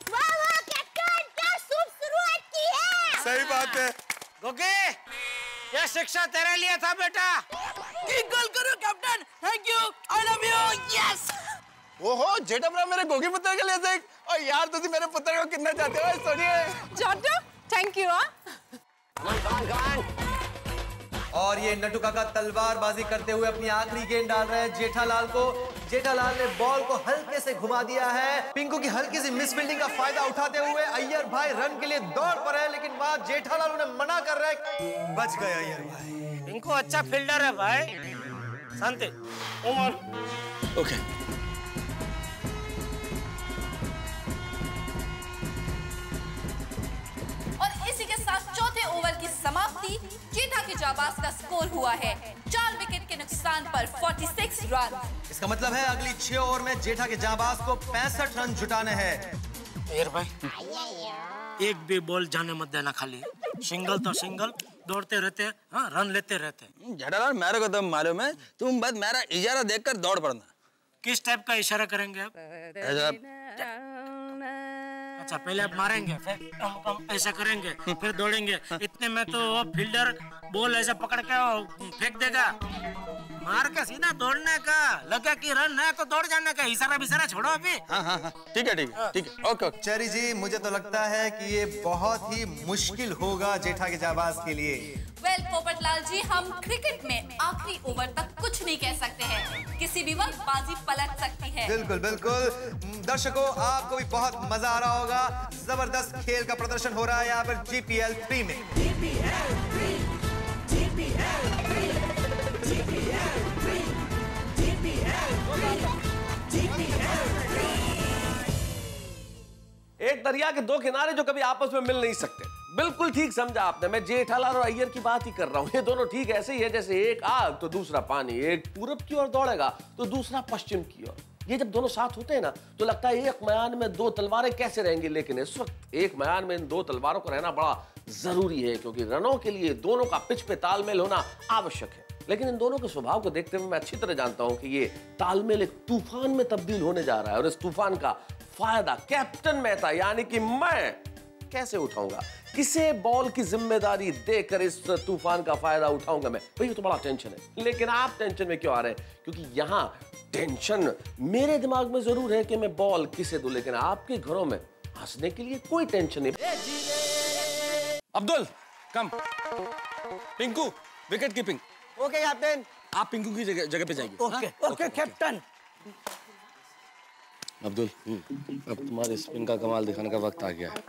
वाह वाह कैप्टन, क्या शुभ शुरुआत की है। सही बात है। गोगी, ये शिक्षा तेरे लिए था बेटा। एक गोल करो captain, thank you, I love you, yes. ओहो, जेठा भरा मेरे गोगी पुत्र के लिए से और यार तुम मेरे पुत्र को कितना चाहते हो सोनिए। जाटो, थैंक यू। और ये नट्टू काका तलवारबाजी करते हुए अपनी आखिरी गेंद डाल रहे हैं जेठालाल को। जेठालाल ने बॉल को हल्के से घुमा दिया है। पिंकू की हल्की सी मिस फील्डिंग का फायदा उठाते हुए अय्यर भाई रन के लिए दौड़ पर है, लेकिन वहां जेठालाल उन्हें मना कर रहे हैं। बच गए अय्यर भाई। पिंकू अच्छा फील्डर है भाई। शांति। उमर। ओके। और इसी के साथ चौथे ओवर की समाप्ति। जेठा के जाबाज का स्कोर हुआ है 4 विकेट के नुकसान पर 46 रन। इसका मतलब है अगली 6 ओवर में जेठा के जाबाज को 65 रन जुटाने हैं। अय्यर भाई, एक भी बॉल जाने मत देना, खाली सिंगल तो सिंगल, दौड़ते रहते हैं, हाँ, रन लेते रहते हैं। जेठालाल मेरे को तो मालूम है, तुम बस मेरा इशारा देखकर दौड़ पड़ना। किस टाइप का इशारा करेंगे आप? अच्छा, पहले आप मारेंगे, फिर हम ऐसा करेंगे, फिर दौड़ेंगे। इतने में तो वो फील्डर बॉल ऐसा पकड़ के फेंक देगा। मार के सीधा दौड़ने का, लगा कि रन है तो दौड़ जाने का, इशारा बिशारा छोड़ो अभी। हाँ, ठीक है ओके। चेरी जी, मुझे तो लगता है कि ये बहुत ही मुश्किल होगा जेठा के जाबाज के लिए। वेल पोपटलाल जी, हम क्रिकेट में आखिरी ओवर तक कुछ नहीं कह सकते हैं। किसी भी वक्त बाजी पलट सकती है। बिल्कुल बिल्कुल। दर्शकों, आपको भी बहुत मजा आ रहा होगा। जबरदस्त खेल का प्रदर्शन हो रहा है यहाँ पर GPL 3 में। एक दरिया के दो किनारे जो कभी आपस में मिल नहीं सकते। बिल्कुल ठीक समझा आपने। मैं जेठालाल और अय्यर की बात ही कर रहा हूँ। ये दोनों ठीक ऐसे ही है जैसे एक आग तो दूसरा पानी, एक पूरब की ओर दौड़ेगा तो दूसरा पश्चिम की ओर। ये जब दोनों साथ होते हैं ना तो लगता है एक मैदान में दो तलवारें कैसे रहेंगी, लेकिन इस वक्त एक मैदान में इन दो तलवारों को रहना बड़ा जरूरी है, क्योंकि रनों के लिए दोनों का पिच पे तालमेल होना आवश्यक है। लेकिन इन दोनों के स्वभाव को देखते हुए मैं अच्छी तरह जानता हूं कि ये तालमेल एक तूफान में तब्दील होने जा रहा है, और इस तूफान का फायदा कैप्टन मेहता यानी कि मैं कैसे उठाऊंगा, किसे बॉल की जिम्मेदारी देकर इस तूफान का फायदा उठाऊंगा मैं। भाई ये तो बड़ा टेंशन है। लेकिन आप टेंशन में क्यों आ रहे हैं? क्योंकि यहाँ टेंशन मेरे दिमाग में जरूर है कि मैं बॉल किसे दूं, लेकिन आपके घरों में हंसने के लिए कोई टेंशन नहीं। Abdul come. Pinku wicket keeping. Okay captain. आप पिंकू की जगह पे जाइए। Okay okay captain. अब्दुल, अब तुम्हारे स्पिन का कमाल दिखाने का वक्त आ गया है,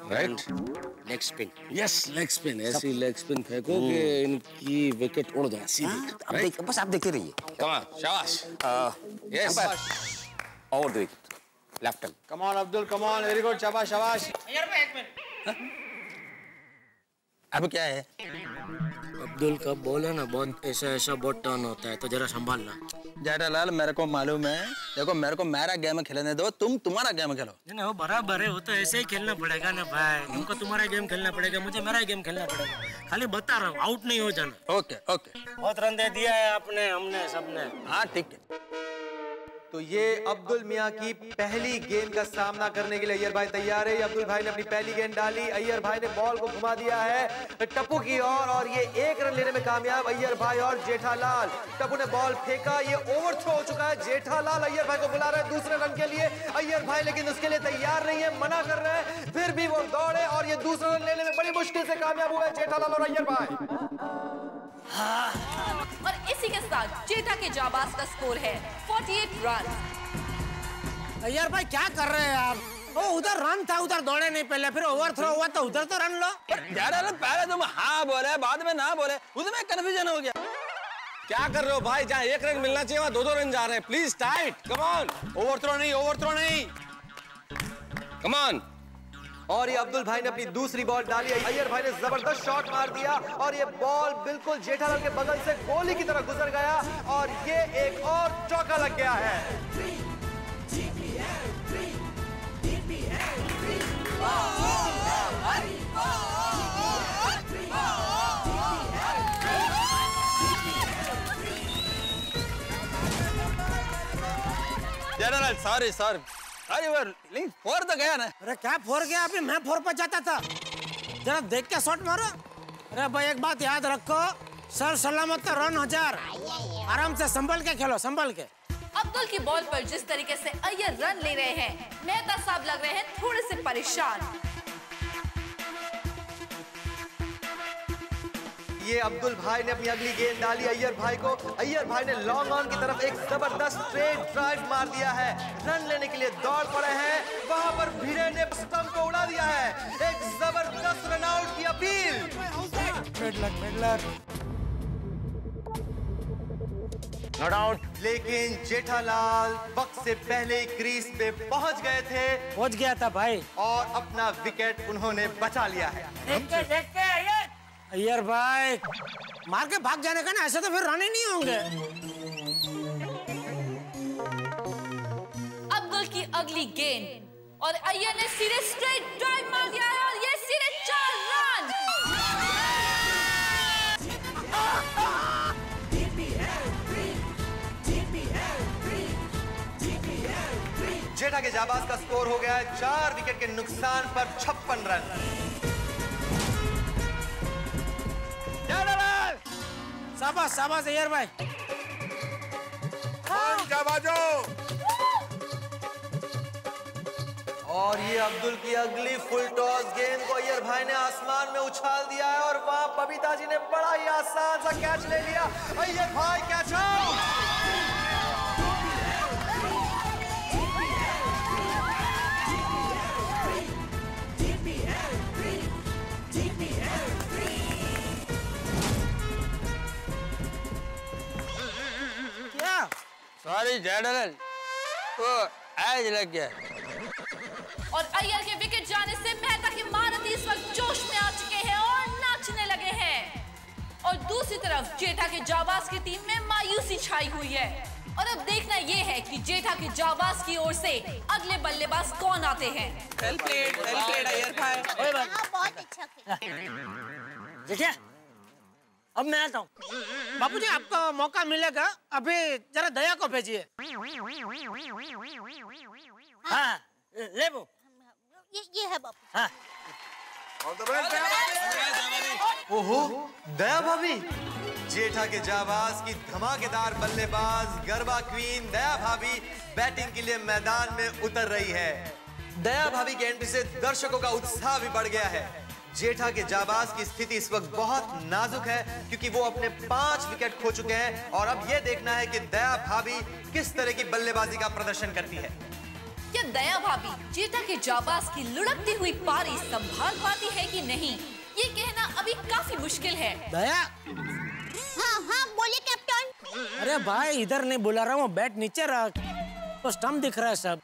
right? Leg spin. Yes, leg spin. ऐसी लेग स्पिन फेंको कि इनकी विकेट उड़ जाए सीधे। बस आप देखते रहिए। कम ऑन, शाबाश। Yes, over the wicket, left hand. Come on Abdul, come on, very good, शाबाश शाबाश। अब क्या है? अब्दुल का बॉल है ना, बहुत ऐसा बहुत टर्न होता है, तो जरा संभालना। जेठालाल, मेरे को मालूम है। देखो, मेरे को मेरा गेम खेलने दो, तुम तुम्हारा गेम खेलो। नहीं, वो बराबर है, वो तो ऐसे ही खेलना पड़ेगा ना भाई। तुमको तुम्हारा गेम खेलना पड़ेगा, मुझे मेरा गेम खेलना पड़ेगा। खाली बता रहा हूँ, आउट नहीं हो जाना। Okay okay. बहुत रन दे दिया है आपने, हमने सबने। हाँ ठीक है। तो ये अब्दुल मियां की पहली गेंद का सामना करने के लिए अय्यर भाई तैयार है। अब्दुल भाई ने अपनी पहली गेंद डाली, अय्यर भाई ने बॉल को घुमा दिया है टप्पू की ओर, और ये एक रन लेने में कामयाब अय्यर भाई और जेठालाल। टप्पू ने बॉल फेंका, ये ओवर थ्रो हो चुका है। जेठालाल अय्यर भाई को बुला रहे हैं दूसरे रन के लिए। अय्यर भाई लेकिन उसके लिए तैयार नहीं है, मना कर रहे हैं। फिर भी वो दौड़े और ये दूसरा रन लेने में बड़ी मुश्किल से कामयाब हुए जेठालाल और अय्यर भाई। और इसी के साथ जेठा के जाबाज का स्कोर है 48 रन। यार भाई क्या कर रहे हैं आप? वो उधर रन था, उधर दौड़े नहीं पहले, फिर ओवर थ्रो हुआ तो उधर तो रन लो। यार पहले तुम हाँ बोले, बाद में ना बोले, उसमें कंफ्यूजन हो गया। क्या कर रहे हो भाई? जहाँ एक रन मिलना चाहिए वहाँ दो रन जा रहे हैं। Please tight, come on. Over throw नहीं, ओवर थ्रो नहीं, कम ऑन। और ये अब्दुल भाई ने अपनी दूसरी बॉल डाली। अय्यर भाई ने जबरदस्त शॉट मार दिया और ये बॉल बिल्कुल जेठालाल के बगल से गोली की तरह गुजर गया, और ये एक और चौका लग गया है। जेठालाल सॉरी सॉरी अरे वो लिंक फोर तो गया ना। अरे क्या फोर गया? अभी मैं फोर पर जाता था, जरा देख के शॉट मारो। अरे भाई एक बात याद रखो, सर सलामत रन 1000। आराम से संभल के खेलो, संभल के। अब्दुल की बॉल पर जिस तरीके से अय्यर रन ले रहे हैं, मेहता साहब लग रहे हैं थोड़े से परेशान। ये अब्दुल भाई ने अपनी अगली गेंद डाली अय्यर भाई को। अय्यर भाई ने लॉन्ग ऑन की तरफ एक जबरदस्त स्ट्रेट ड्राइव मार दिया है। रन लेने के लिए दौड़ पड़े हैं, वहां पर भिड़े ने स्टंप को उड़ा दिया है। एक जबरदस्त रन आउट की अपील। Not out. लेकिन जेठालाल वक्त से पहले ही क्रीज पे पहुंच गए थे। पहुंच गया था भाई, और अपना विकेट उन्होंने बचा लिया है। देख के अय्यर भाई मार के भाग जाने का ना, ऐसे तो फिर रन ही नहीं होंगे। अब्दुल की अगली गेंद और अय्यर ने सीधे स्ट्रेट ड्राइव मार दिया है, और ये सीधे 4 रन। जेठा के जाबाज का स्कोर हो गया है 4 विकेट के नुकसान पर 56 रन। शाबाश शाबाश अय्यर भाई। और ये अब्दुल की अगली फुल टॉस गेंद को अय्यर भाई ने आसमान में उछाल दिया है, और वहां पर बबीता जी ने बड़ा ही आसान सा कैच ले लिया। ये भाई कैच आउट। क्या? सॉरी जेठलाल, वो आज लग गया। और अय्यर के विकेट जाने से मेहता के महारथी इस वक्त जोश में आ चुके हैं और नाचने लगे हैं। और दूसरी तरफ जेठा के जाबाज की टीम में मायूसी छाई हुई है। और अब देखना ये है कि जेठा के जाबाज की ओर से अगले बल्लेबाज कौन आते हैं। वेल प्लेड अय्यर भाई। बहुत अच्छा खेला। जेठा, अब मैं आता हूँ। बापूजी आपको मौका मिलेगा, अभी जरा दया को भेजिए। हाँ, ले वो। ये है बापू। हाँ। ओहो, दया भाभी। जेठा के जाबाज की धमाकेदार बल्लेबाज गरबा क्वीन दया भाभी बैटिंग के लिए मैदान में उतर रही है। दया भाभी के एंट्री से दर्शकों का उत्साह भी बढ़ गया है। जेठा के जाबाज की स्थिति इस वक्त बहुत नाजुक है क्योंकि वो अपने 5 विकेट खो चुके हैं और अब ये देखना है कि दया भाभी किस तरह की बल्लेबाजी का प्रदर्शन करती है। क्या दया भाभी जेठा के जाबाज की लुढ़कती हुई पारी संभाल पाती है कि नहीं, ये कहना अभी काफी मुश्किल है। दया। हाँ हाँ बोलिए कैप्टन। अरे भाई इधर नहीं बुला रहा हूँ, बैट नीचे रख, तो स्टंप दिख रहा है सब।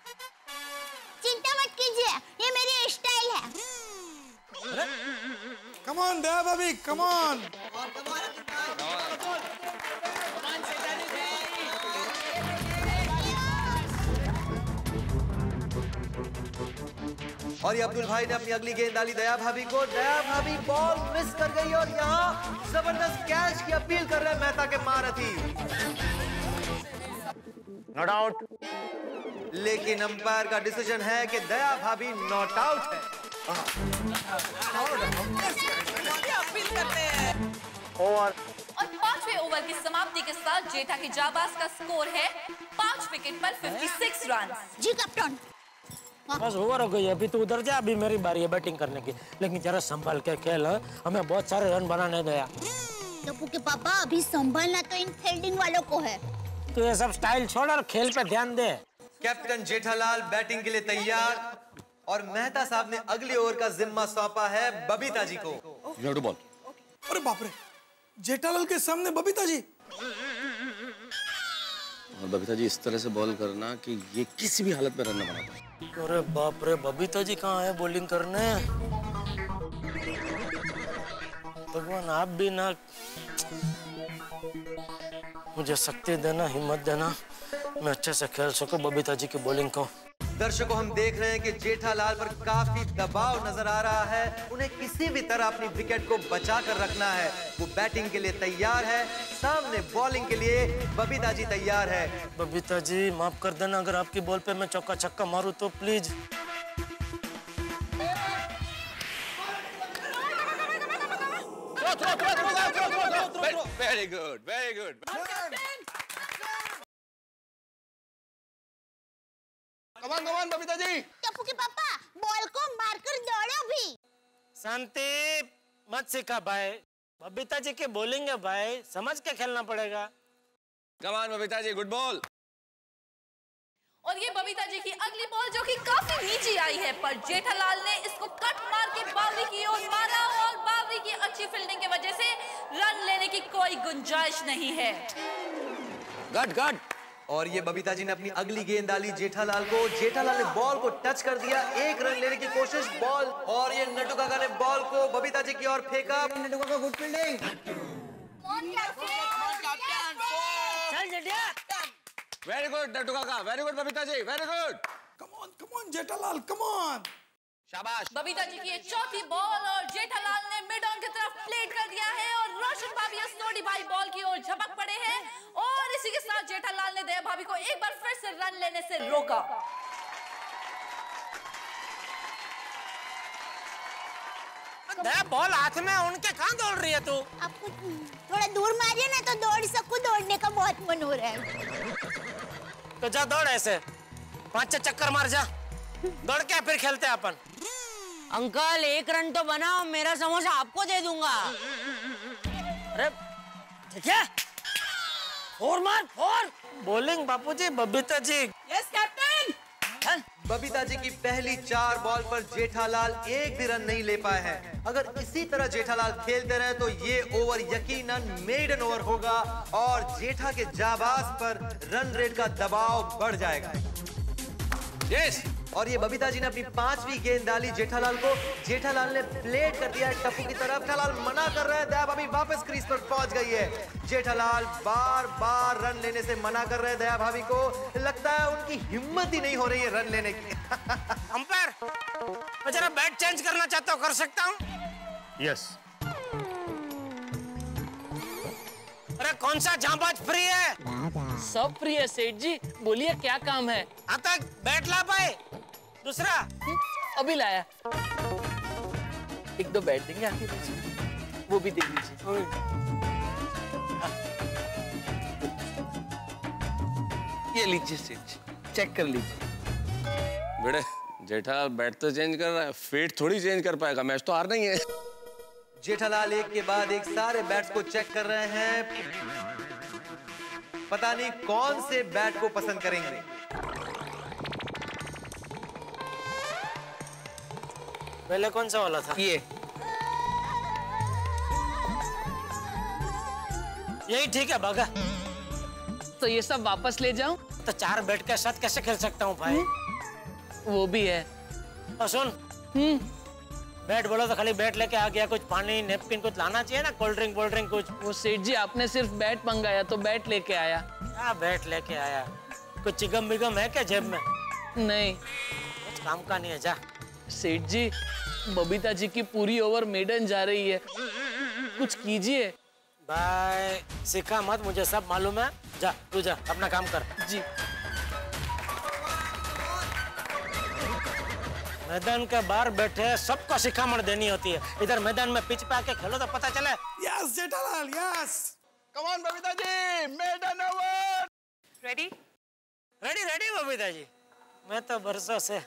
चिंता मत कीजिए, ये मेरी स्टाइल है। कम ऑन दया भाभी, कम ऑन। और ये अब्दुल भाई ने अपनी अगली गेंद डाली दया भाभी को। दया भाभी बॉल मिस कर गई और यहाँ जबरदस्त कैच की अपील कर रहे हैं मेहता के महारथी। Not out. लेकिन अंपायर का डिसीजन है कि दया भाभी नॉट आउट है। अपील करते हैं। और 5वें ओवर की समाप्ति के साथ जेठा के जाबाज का स्कोर है 5 विकेट पर 56 रन। जी कैप्टन। बस ओवर हो गई, अभी तो उधर जा, अभी मेरी बारी है बैटिंग करने की। लेकिन जरा संभाल के खेल, हमें बहुत सारे रन बनाने दया। टप्पू के पापा अभी संभालना तो इन फील्डिंग वालों को है। तो ये सब स्टाइल छोड़ और खेल पे ध्यान दे। कैप्टन जेठालाल बैटिंग के लिए तैयार और मेहता साहब ने अगले ओवर का जिम्मा सौंपा है बबीता जी को। बॉल। अरे बाप रे, जेठालाल के सामने बबीता जी। और बबीता जी इस तरह से बॉल करना कि ये किसी भी हालत में रन न बना पाए। अरे बाप रे, बबीता जी कहाँ है बॉलिंग करने? भगवान आप भी ना मुझे शक्ति देना, हिम्मत देना, मैं अच्छे से खेल सकूं बबीता जी की बॉलिंग को। दर्शकों हम देख रहे हैं कि जेठालाल पर काफी दबाव नजर आ रहा है। उन्हें किसी भी तरह अपनी विकेट को बचा कर रखना है। वो बैटिंग के लिए तैयार है, सामने बॉलिंग के लिए बबीता जी तैयार है। बबीता जी माफ कर देना, अगर आपकी बॉल पे मैं चौका छक्का मारूं तो please. Very good, very good. Come on come on Babita ji. Tappu के पापा बॉल को मारकर दौड़ो भी। शांति मत सिखा भाई, बबीता जी की बॉलिंग है भाई, समझ के खेलना पड़ेगा। कमान बबीता जी, गुड बॉल। और ये बबीता जी की अगली बॉल जो कि काफी नीचे आई है, पर जेठालाल ने इसको कट मार के बावरी की ओर मारा और बावरी की अच्छी फील्डिंग की वजह से रन लेने की कोई गुंजाइश नहीं है। गट गट। और ये बबीता जी ने अपनी अगली गेंद डाली जेठालाल को। जेठालाल ने बॉल को टच कर दिया, 1 रन लेने की कोशिश, बॉल, और ये नटू काका ने बॉल को बबीता जी की ओर फेंका। नटू काका गुड फील्डिंग। चल जेठा। Very good Natu Kaka, very good Babita ji, very good. Come on Jethalal, come on. शाबाश। बबीता जी की ये चौथी बॉल और जेठालाल ने मिड ऑन की तरफ प्लेट कर दिया है और रोशन भाभी और सोडी भाई बॉल की ओर झपक पड़े हैं और इसी के साथ जेठालाल ने दया भाभी को एक बार फिर से रन लेने से रोका। दया बॉल हाथ में, उनके कहाँ दौड़ रही है तू? आपको थोड़ा दूर मारिए ना तो दौड़ सकूं, दौड़ने का बहुत मन हो रहा है। तो जा दौड़, ऐसे 5-6 चक्कर मार जा, दौड़ के फिर खेलते हैं अपन। अंकल 1 रन तो बनाओ, मेरा समोसा आपको दे दूंगा। अरे ठीक है, फोर मार four. Bowling Bapuji Babita ji. Yes captain. Babita ji की पहली 4 बॉल पर जेठालाल एक भी रन नहीं ले पाए हैं। अगर इसी तरह जेठालाल खेलते रहे तो ये ओवर यकीनन मेडन ओवर होगा और जेठा के जाबाज पर रन रेट का दबाव बढ़ जाएगा। यस। और ये बबीता जी ने अपनी 5वीं गेंद डाली जेठालाल को। जेठालाल ने प्लेट कर दिया है टप्पू की तरफ। जेठालाल मना कर रहे हैं, दया भाभी वापस क्रीज पर पहुंच गई है। जेठालाल बार बार रन लेने से मना कर रहे हैं दया भाभी को। लगता है उनकी हिम्मत ही नहीं हो रही है रन लेने की। अंपायर, मैं जरा बैट चेंज करना चाहता हूँ, कर सकता हूँ? यस। अरे कौन सा जांबाज फ्री है? सब फ्री है सेठ जी, बोलिए क्या काम है? आता बैट ला पाए? दूसरा अभी लाया। एक दो बैट देंगे आके, वो भी दे दीजिए। ये लीजिए सेठ जी, चेक कर लीजिए। बेटे जेठालाल बैट तो चेंज कर रहा है, फेट थोड़ी चेंज कर पाएगा, मैच तो हारना ही है। जेठालाल एक के बाद एक सारे बैट्स को चेक कर रहे हैं। पता नहीं कौन से बैट को पसंद करेंगे। पहले कौन सा वाला था? ये यही ठीक है भागा। तो ये सब वापस ले जाऊं? तो 4 बैट के साथ कैसे खेल सकता हूँ भाई? वो भी है। और सुन, बैट बोलो तो खाली बैट लेके आ गया, कुछ पानी नेपकिन कुछ लाना चाहिए ना, कोल्ड ड्रिंक कुछ। वो सेठ जी आपने सिर्फ बैट मंगाया तो बैट लेके आया। क्या बैट लेके आया? कुछ चिगम बिगम है क्या जेब में? नहीं, कुछ काम का नहीं है, जा। सेठ जी बबीता जी की पूरी ओवर मेडन जा रही है, कुछ कीजिए। भाई सिखा मत, मुझे सब मालूम है। जा तू जा, अपना काम कर। जी। मैदान के बाहर बैठे सबको शिखामण देनी होती है, इधर मैदान में पिच पे आके खेलो तो पता चले। Yes Jethalal, yes. Come on Babita ji, maiden over. Ready? Ready ready Babita ji, मैं तो बरसों से।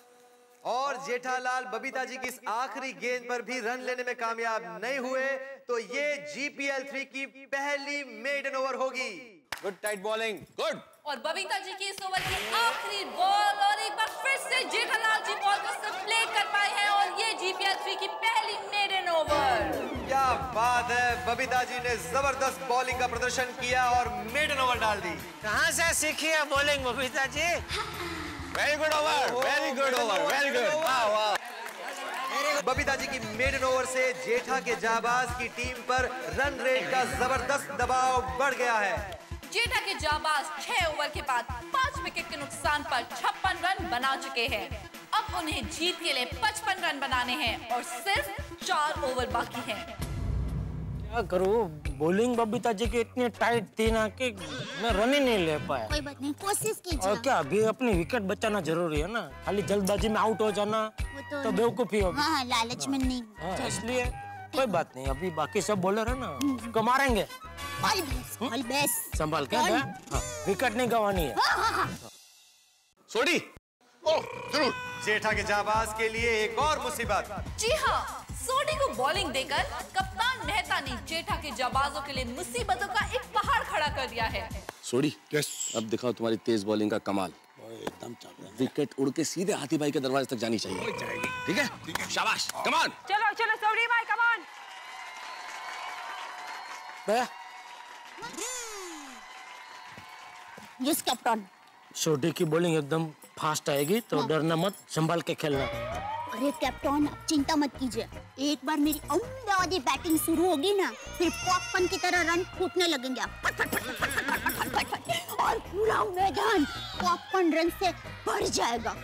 और जेठालाल बबीता जी की इस आखिरी गेंद पर भी रन लेने में कामयाब नहीं हुए, तो ये GPL 3 की पहली मेडन ओवर होगी। Good tight bowling, good. और बबीता जी की इस ओवर की आखिरी बॉल, और एक बार फिर से जेठालाल जी बॉल को सप्ले कर पाए हैं और ये GPL 3 की पहली मेडन ओवर। क्या बात है, बबीता जी ने जबरदस्त बॉलिंग का प्रदर्शन किया और मेडन ओवर डाल दी। कहाँ से सीखी है bowling Babita ji? Very good over, very good over, very good. वाह वाह। बबीता जी की मेडन ओवर से जेठा के जाबाज की टीम पर रन रेट का जबरदस्त दबाव बढ़ गया है। जेठा के जाबाज 6 ओवर के बाद 5 विकेट के नुकसान पर 56 रन बना चुके हैं। अब उन्हें जीत के लिए 55 रन बनाने हैं और सिर्फ 4 ओवर बाकी हैं। क्या करूं, बॉलिंग बबीता जी की इतनी टाइट थी ना कि मैं रन ही नहीं ले पाया। कोई बात नहीं, कोशिश कीजिए। और क्या, अभी अपनी विकेट बचाना जरूरी है ना, खाली जल्दबाजी में आउट हो जाना तो बेवकूफी होगी। हाँ, लालच में नहीं। हाँ, इसलिए कोई बात नहीं, अभी बाकी सब बॉलर है ना, को मारेंगे। All best. संभाल के, विकेट नहीं गंवानी है। सोडी। ओह जरूर। जेठा के जाबाज के लिए एक और मुसीबत। जी हाँ, सोडी को बॉलिंग देकर कप्तान मेहता ने जेठा के जाबाजों के लिए मुसीबतों का एक पहाड़ खड़ा कर दिया है। सोडी, अब दिखाओ तुम्हारी तेज बॉलिंग का कमाल। एकदम चल रहा है। विकेट उड़ के सीधे हाथी भाई के दरवाजे तक जानी चाहिए। ठीक है, शाबाश, कम ऑन। चलो चलो सोडी भाई, come on. Yes captain. Sodhi की बॉलिंग एकदम फास्ट आएगी तो डरना मत, संभाल के खेलना। अरे कैप्टन, आप चिंता मत कीजिए, एक बार मेरी अमदावादी बैटिंग शुरू होगी ना, फिर पॉपकॉर्न की तरह रन फूटने लगेंगे फट फट फट फट फट फट फट फट फट, और पूरा मैदान पॉपकॉर्न रन से भर जाएगा।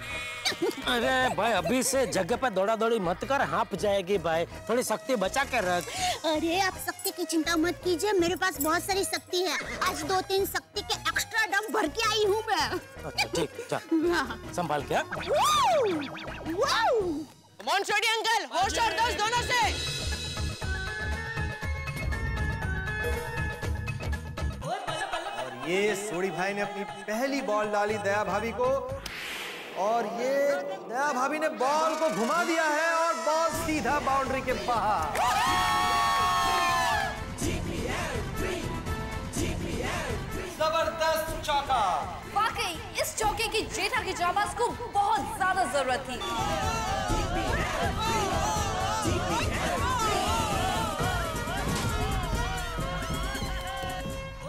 अरे भाई अभी से जगह पे दौड़ा दौड़ी मत कर, हाँफ जाएगी भाई, थोड़ी शक्ति बचा कर रख। अरे आप शक्ति की चिंता मत कीजिए, मेरे पास बहुत सारी शक्ति है, आज 2-3 शक्ति के एक्स्ट्रा डम भर के आई हूँ मैं। अच्छा ठीक, चल संभाल के। कमॉन छोटी अंकल, होश और दोस्त दोनों से। और ये सोडी भाई ने अपनी पहली बॉल डाली दया भाभी को, और ये दया भाभी ने बॉल को घुमा दिया है और बॉल सीधा बाउंड्री के बाहर। कि जेठा की जाबाज को बहुत ज्यादा जरूरत थी।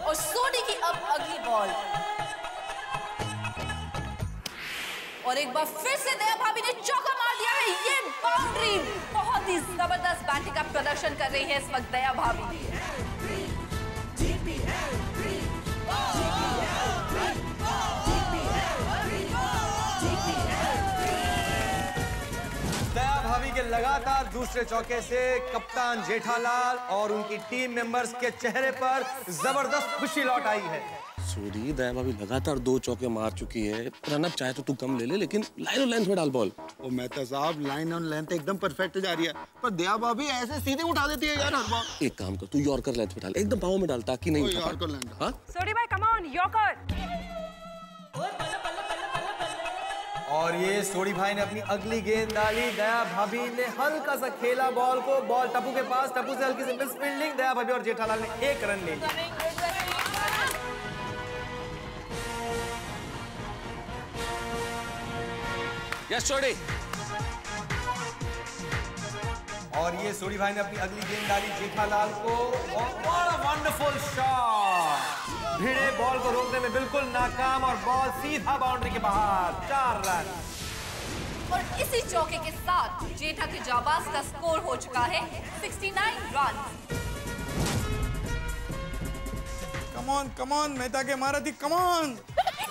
और सोनी की अब अगली बॉल, और एक बार फिर से दया भाभी ने चौका मार दिया है। ये बाउंड्री, बहुत ही जबरदस्त बैटिंग का प्रदर्शन कर रही है इस वक्त दया भाभी। दया भाभी के लगातार दूसरे चौके से कप्तान जेठालाल और उनकी टीम मेंबर्स के चेहरे पर जबरदस्त खुशी लौट आई है। सूरी, दया भाभी लगातार 2 चौके मार चुकी है। रनअप चाहे तो तू कम ले ले, लेकिन लाइन और लेंथ में डाल बॉल। ओ मेहता साहब, लाइन और लेंथ एकदम परफेक्ट जा रही है, पर दया भाभी ऐसे सीधे उठा देती है यार हर बार। एक काम कर, तू यॉर्कर लेंथ में डाल, एकदम पाँव में डाल ताकि नहीं उठा यॉर्कर लेंथ। हाँ? सोनी भाई कम ऑन, यॉर्कर। और ये सोडी भाई ने अपनी अगली गेंद डाली, दया भाभी ने हल्का सा खेला बॉल को, बॉल टप्पू के पास, टप्पू से हल्की सी मिस फील्डिंग, दया भाभी और जेठालाल ने 1 रन ले लिया। यस छोड़ी। और ये सोडी भाई ने अपनी अगली गेंद डाली जेठालाल को, और what a wonderful shot. Bhide ball को रोकने में बिल्कुल नाकाम और बॉल सीधा बाउंड्री के बाहर, 4 रन। और इसी चौके के साथ जेठा के जाबाज का स्कोर हो चुका है 69 रन। कम ऑन मेहता के महारथी, कम ऑन।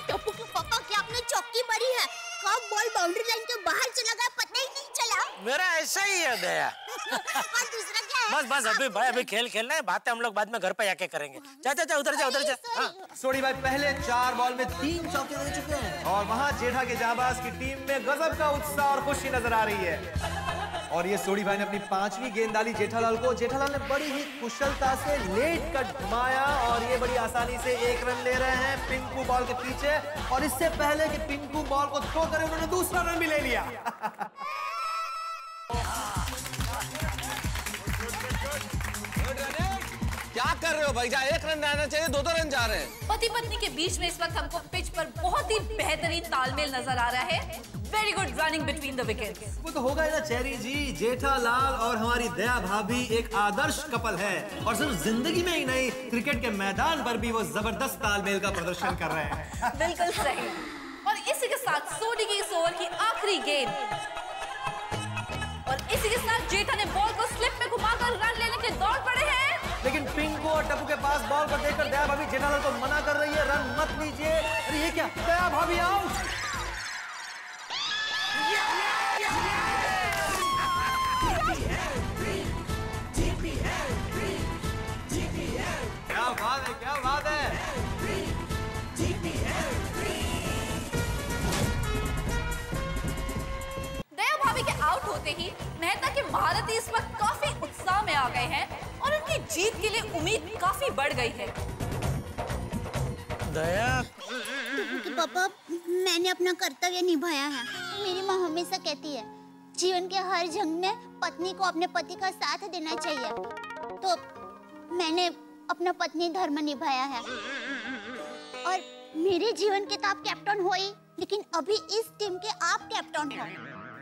टप्पू के पापा, क्या आपने चौकी मारी है? कब बॉल बाउंड्री लाइन के बाहर चला गया पता ही नहीं चला। मेरा ऐसा ही है दया। और दूसरा क्या है? बस अभी भाई, अभी खेल खेलना है, बातें हम लोग बाद में घर पे जाके करेंगे। जा उधर जा। हाँ। सोडी भाई पहले 4 बॉल में 3 चौके दे चुके हैं, और वहां जेठा के जाबाज की टीम में गजब का उत्साह और खुशी नजर आ रही है। और ये सोडी भाई ने अपनी 5वीं गेंद डाली जेठालाल को, जेठालाल ने बड़ी ही कुशलता से लेट कर घुमाया, और ये बड़ी आसानी से 1 रन ले रहे हैं पिंकू बॉल के पीछे। और इससे पहले कि पिंकू बॉल को थ्रो करे, उन्होंने दूसरा रन भी ले लिया। क्या कर रहे हो भाई? 1 रन आना चाहिए, 2 रन जा रहे हैं। पति पत्नी के बीच में इस वक्त हमको पिच पर बहुत ही बेहतरीन तालमेल नजर आ रहा है। Very good running between the wickets. वो तो होगा ही ना चेरी जी, जेठालाल और हमारी दया भाभी एक आदर्श कपल है, और सिर्फ जिंदगी में ही नहीं, क्रिकेट के मैदान पर भी वो जबरदस्त तालमेल का प्रदर्शन कर रहे हैं। बिल्कुल सही। और इसी के साथ सोनी की इस ओवर की आखिरी गेंद, और इसी के साथ जेठा ने बॉल को स्लिप में घुमाकर रन लेने के दौड़ पड़े हैं। लेकिन पिंकू और टप्पू के पास बॉल को देखकर दया भाभी जेठालाल को मना कर रही है, रन मत लीजिए। अरे ये क्या, दया भाभी आउट। क्या बात है। दया भाभी के आउट होते ही मेहता के महारथी इस वक्त काफी उत्साह में आ गए हैं, और उनकी जीत के लिए उम्मीद काफी बढ़ गई है। दया पापा, मैंने अपना कर्तव्य निभाया है। मेरी माँ हमेशा कहती है, जीवन के हर जंग में पत्नी को अपने पति का साथ देना चाहिए, तो मैंने अपना पत्नी धर्म निभाया है। और मेरे जीवन के तो आप कैप्टन हो ही, लेकिन अभी इस टीम के आप कैप्टन हो,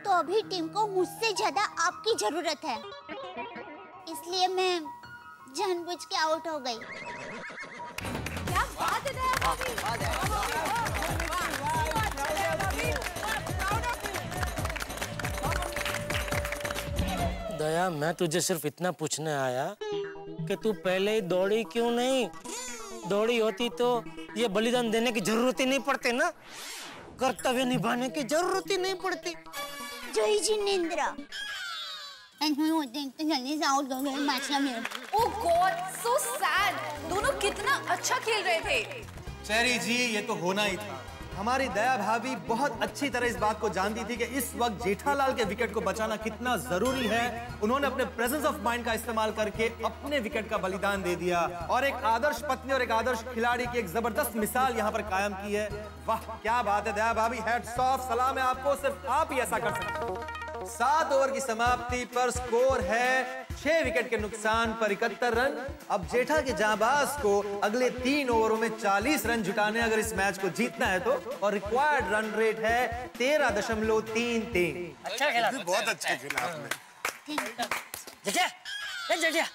तो अभी टीम को मुझसे ज्यादा आपकी जरूरत है, इसलिए मैं जानबूझ के आउट हो गई। क्या बात है दया भाभी। दया, मैं तुझे सिर्फ इतना पूछने आया कि तू पहले ही दौड़ी क्यों नहीं? दौड़ी होती तो ये बलिदान देने की जरूरत ही नहीं पड़ती ना, कर्तव्य निभाने की जरूरत ही नहीं पड़ती। जय जिनेंद्र। जल्दी से आउट हो गए, मैच ना मेरा। ओह गॉड, सो सैड। दोनों कितना अच्छा खेल रहे थे। चेरी जी, ये तो होना ही था। हमारी दया भाभी बहुत अच्छी तरह इस बात को जानती थी कि इस वक्त जेठालाल के विकेट को बचाना कितना जरूरी है। उन्होंने अपने प्रेजेंस ऑफ माइंड का इस्तेमाल करके अपने विकेट का बलिदान दे दिया, और एक आदर्श पत्नी और एक आदर्श खिलाड़ी की एक जबरदस्त मिसाल यहाँ पर कायम की है। वाह क्या बात है दया भाभी, हैट्स ऑफ, सलाम है आपको, सिर्फ आप ही ऐसा कर सकते हो। 7 ओवर की समाप्ति पर स्कोर है 6 विकेट के नुकसान पर 71 रन। अब जेठा के जाबाज को अगले 3 ओवरों में 40 रन जुटाने अगर इस मैच को जीतना है तो, और रिक्वायर्ड रन रेट है 13.33। अच्छा खेला, बहुत अच्छा खेला आपने। जेठा,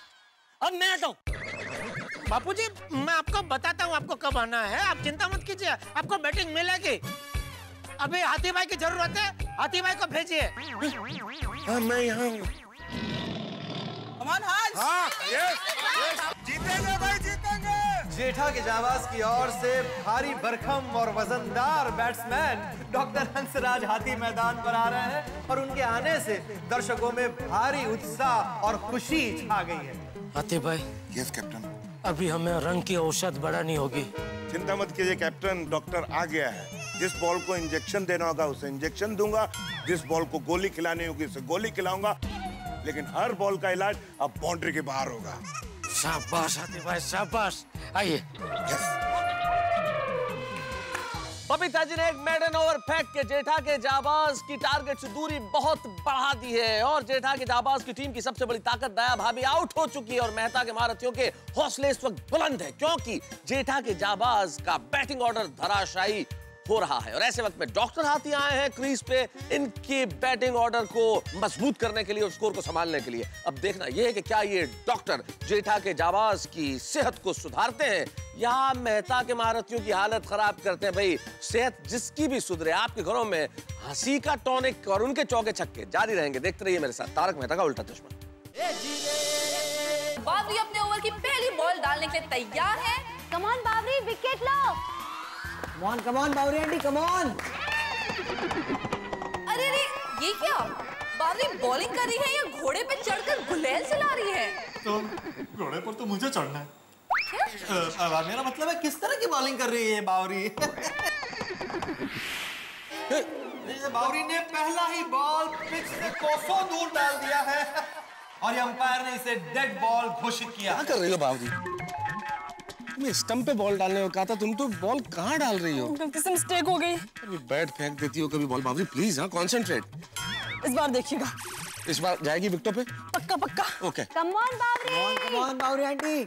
अब मैं आता हूँ। बापूजी, मैं आपको बताता हूँ आपको कब आना है। आप चिंता मत कीजिए, आपको बैटिंग मिलेगी। अभी हाथी भाई की जरूरत है, हाथी भाई को भेजिए। हाँ, मैं यहाँ हूँ। हाँ, जीतेंगे भाई, जीतेंगे। जेठा के जाबाज की ओर से भारी भरकम और वजनदार बैट्समैन डॉक्टर हंसराज हाथी मैदान पर आ रहे हैं और उनके आने से दर्शकों में भारी उत्साह और खुशी छा गई है। हाथी भाई। Yes captain. अभी हमें रन की औसत बढ़ानी होगी। चिंता मत कीजिए कैप्टन, डॉक्टर आ गया है। जिस बॉल को इंजेक्शन देना होगा उसे इंजेक्शन दूंगा, जिस बॉल को गोली खिलानी होगी उसे गोली खिलाऊंगा, लेकिन हर बॉल का इलाज अब बाउंड्री के बाहर होगा। शाबाश हाथी भाई, शाबाश। आइए। बबीता जी ने एक मेडन ओवर फेंक के जेठा के जाबाज की टारगेट से दूरी बहुत बढ़ा दी है और जेठा के जाबाज की टीम की सबसे बड़ी ताकत दया भाभी आउट हो चुकी है और मेहता के महारथियों के हौसले इस वक्त बुलंद है क्योंकि जेठा के जाबाज का बैटिंग ऑर्डर धराशायी हो रहा है और ऐसे वक्त में डॉक्टर हाथी आए हैं क्रीज पे इनके बैटिंग ऑर्डर को मजबूत करने के लिए और स्कोर को संभालने के लिए। अब देखना यह है कि क्या ये डॉक्टर जेठा के जाबाज की सेहत को सुधारते हैं या मेहता के महारथियों की हालत खराब करते हैं। भाई सेहत जिसकी भी सुधरे, आपके घरों में हंसी का टॉनिक और उनके चौके छक्के जारी रहेंगे। देखते रहिए मेरे साथ तारक मेहता का उल्टा चश्मा। बावरी अपने ओवर की पहली बॉल डालने के लिए तैयार है। कम ऑन बावरी, विकेट लो। Come on Bawri aunty, come on. अरे रे, ये क्या? बावरी बॉलिंग कर रही है या घोड़े पे चढ़कर गुलेल चला रही है? तो घोड़े पर तो मुझे चढ़ना है। मेरा मतलब है किस तरह की बॉलिंग कर रही है बावरी? बावरी ने पहला ही बॉल पिच से कोसों दूर डाल दिया है और अंपायर ने इसे डेड बॉल घोषित किया। क्या कर रही हो बावरी? मैं स्टंप पे बॉल डालने को कहा था, तुम तो बॉल कहाँ डाल रही हो? गलती से मिस्टेक हो गई। कभी बैट फेंक देती हो, कभी बॉल। बावरी प्लीज, हाँ कॉन्सेंट्रेट। इस बार देखिएगा। इस बार जाएगी विकेटों पे? पक्का पक्का। Okay. Come on Bawri. Come on Bawri aunty.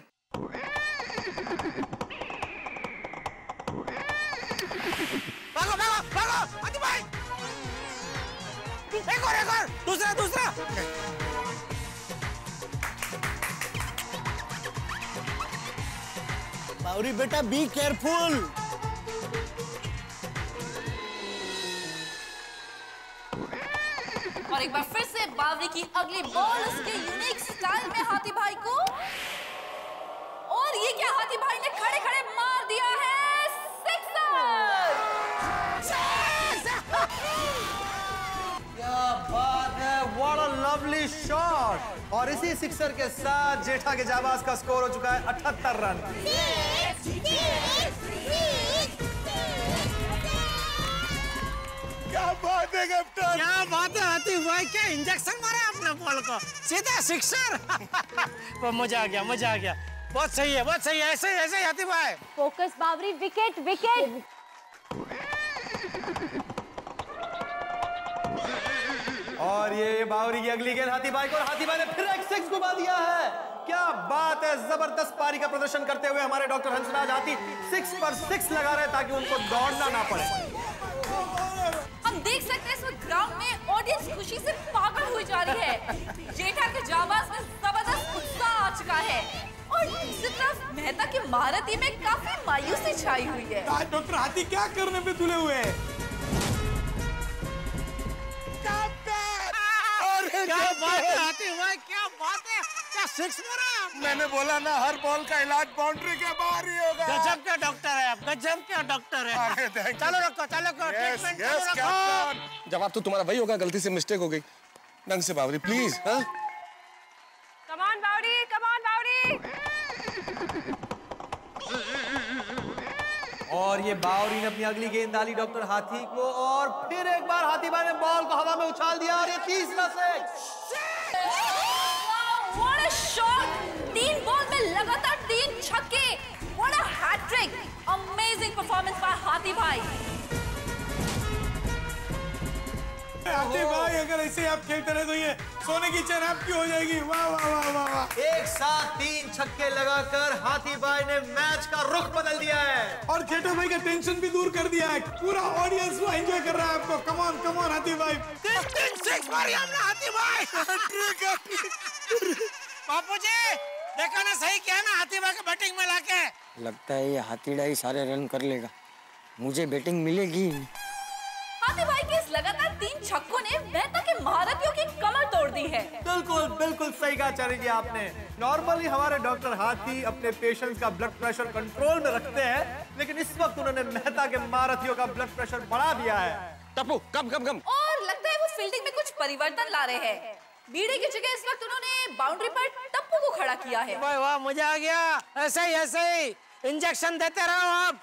भागो भागो भागो हाथी भाई। एक और दूसरा। बावरी बेटा बी केयरफुल। और एक बार फिर से बावरी की अगली बॉल उसके यूनिक स्टाइल में हाथी भाई को, और ये क्या, हाथी भाई ने खड़े खड़े मार दिया है सिक्सर। क्या बात है, व्हाट अ लवली शॉट। और इसी सिक्सर के साथ जेठा के जाबाज का स्कोर हो चुका है 78 रन। क्या बात है कैप्टन, क्या बात है हाथी भाई, क्या इंजेक्शन मारा आपने बॉल को, सीधा सिक्सर। वो मजा आ गया। बहुत सही है, ऐसे ही हाथी भाई। फोकस बावरी, विकेट विकेट। और ये बावरी की अगली गेंद हाथी भाई को, और हाथी भाई ने फिर एक सिक्स घुमा दिया है। क्या बात है, जबरदस्त पारी का प्रदर्शन करते हुए हमारे डॉक्टर हंसराज हाथी 6 पर 6 लगा रहे ताकि उनको दौड़ना ना पड़े। हम देख सकते हैं इस वक्त ग्राउंड में ऑडियंस खुशी से पागल हो जा रही है। जेठा के जाबाज में जबरदस्त उत्साह आ चुका है और दूसरी तरफ मेहता की महारती में काफी मायूसी छाई हुई है। डॉक्टर हाथी क्या करने पे तुले हुए हैं? क्या बात है हाथी भाई, क्या बात है, क्या सिक्स मारा। मैंने बोला ना, हर बॉल का इलाज बाउंड्री के बाहर ही होगा। गजब का डॉक्टर है आप, गजब का डॉक्टर है। चलो रखो ट्रीटमेंट चालू रखो। जवाब तो तुम्हारा वही होगा, गलती से मिस्टेक हो गई। ढंग से बावरी प्लीज। हाँ कम ऑन बावरी, कम ऑन बावरी। और ये बावरी ने अपनी अगली गेंद डाली डॉक्टर हाथी को, और फिर एक बार हाथी भाई ने बॉल को हवा में उछाल दिया और ये तीसरा six. What a shot, 3 ball में लगातार 3 छक्के। What a hat trick, amazing performance by Hathi भाई। अगर ऐसे आप खेलते रहे तो ये सोने की चैन आपकी हो जाएगी। वाह वाह वाह वाह वाह। एक साथ 3 छक्के लगाकर हाथी भाई ने मैच का रुख बदल दिया है और जेठा भाई का टेंशन भी दूर कर दिया है। पूरा ऑडियंस वो एंजॉय कर रहा है आपको। कम ऑन हाथी भाई। 3-6 मारी हमने हाथी भाई। बापूजी देखा ना, सही किया ना हाथी भाई को बैटिंग में लाके। लगता है ये हाथीड़ा ही सारे रन कर लेगा, मुझे बैटिंग मिलेगी। हाथी भाई के इस लगातार 3 छक्कों ने मेहता के महारथियों की कमर तोड़ दी है। बिल्कुल सही कहा आचार्य जी आपने। नॉर्मली हमारे डॉक्टर हाथी अपने पेशेंट्स का ब्लड प्रेशर कंट्रोल में रखते हैं, लेकिन इस वक्त उन्होंने मेहता के महारथियों का ब्लड प्रेशर बढ़ा दिया है। टप्पू कम। और लगता है वो फील्डिंग में कुछ परिवर्तन ला रहे हैं। बीड़े की जगह इस वक्त उन्होंने बाउंड्री पर टप्पू को खड़ा किया है। वाह मजा आ गया। ऐसे ही इंजेक्शन देते रहो आप।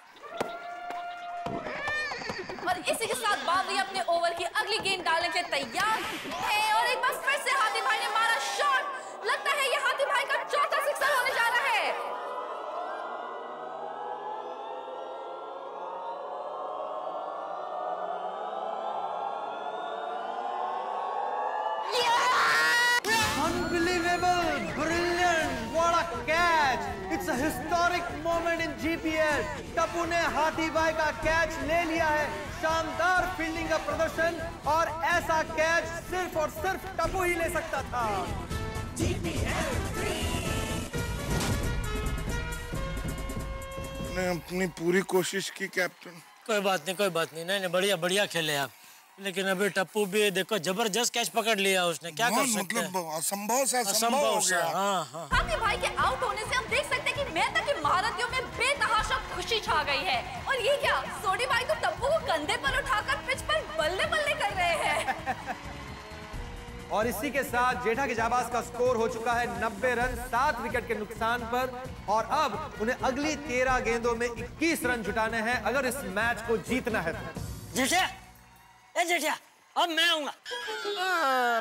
और इसी के साथ बावरी अपने ओवर की अगली गेंद डालने के लिए तैयार है और एक बार फिर से हाथी भाई ने मारा शॉट। लगता है ये हाथी भाई का चौथा सिक्सर होने जा रहा है। Unbelievable, brilliant, what a catch! It's a historic moment in GPL. Tappu ने हाथी भाई का कैच ले लिया है। शानदार फील्डिंग का प्रदर्शन और ऐसा कैच सिर्फ और सिर्फ टप्पू ही ले सकता था। ने अपनी पूरी कोशिश की कैप्टन। कोई बात नहीं। नहीं बढ़िया खेले आप, लेकिन अभी टप्पू भी देखो जबरदस्त कैच पकड़ लिया उसने। क्या कर सकते हैं? मतलब असंभव हो गया। हाँ। हाथी भाई के आउट होने से हम देख सकते हैं कि मेहता की महारथियों में बेतहाशा खुशी छा गई है। और ये क्या, सोनी भाई तो टप्पू को कंधे पर उठाकर पिच पर बल्ले बल्ले कर रहे हैं। और इसी के साथ जेठा के जाबाज का स्कोर हो चुका है 90 रन 7 विकेट के नुकसान पर। और अब उन्हें अगली 13 गेंदों में 21 रन जुटाने हैं अगर इस मैच को जीतना है। जेठिया अब मैं आऊंगा।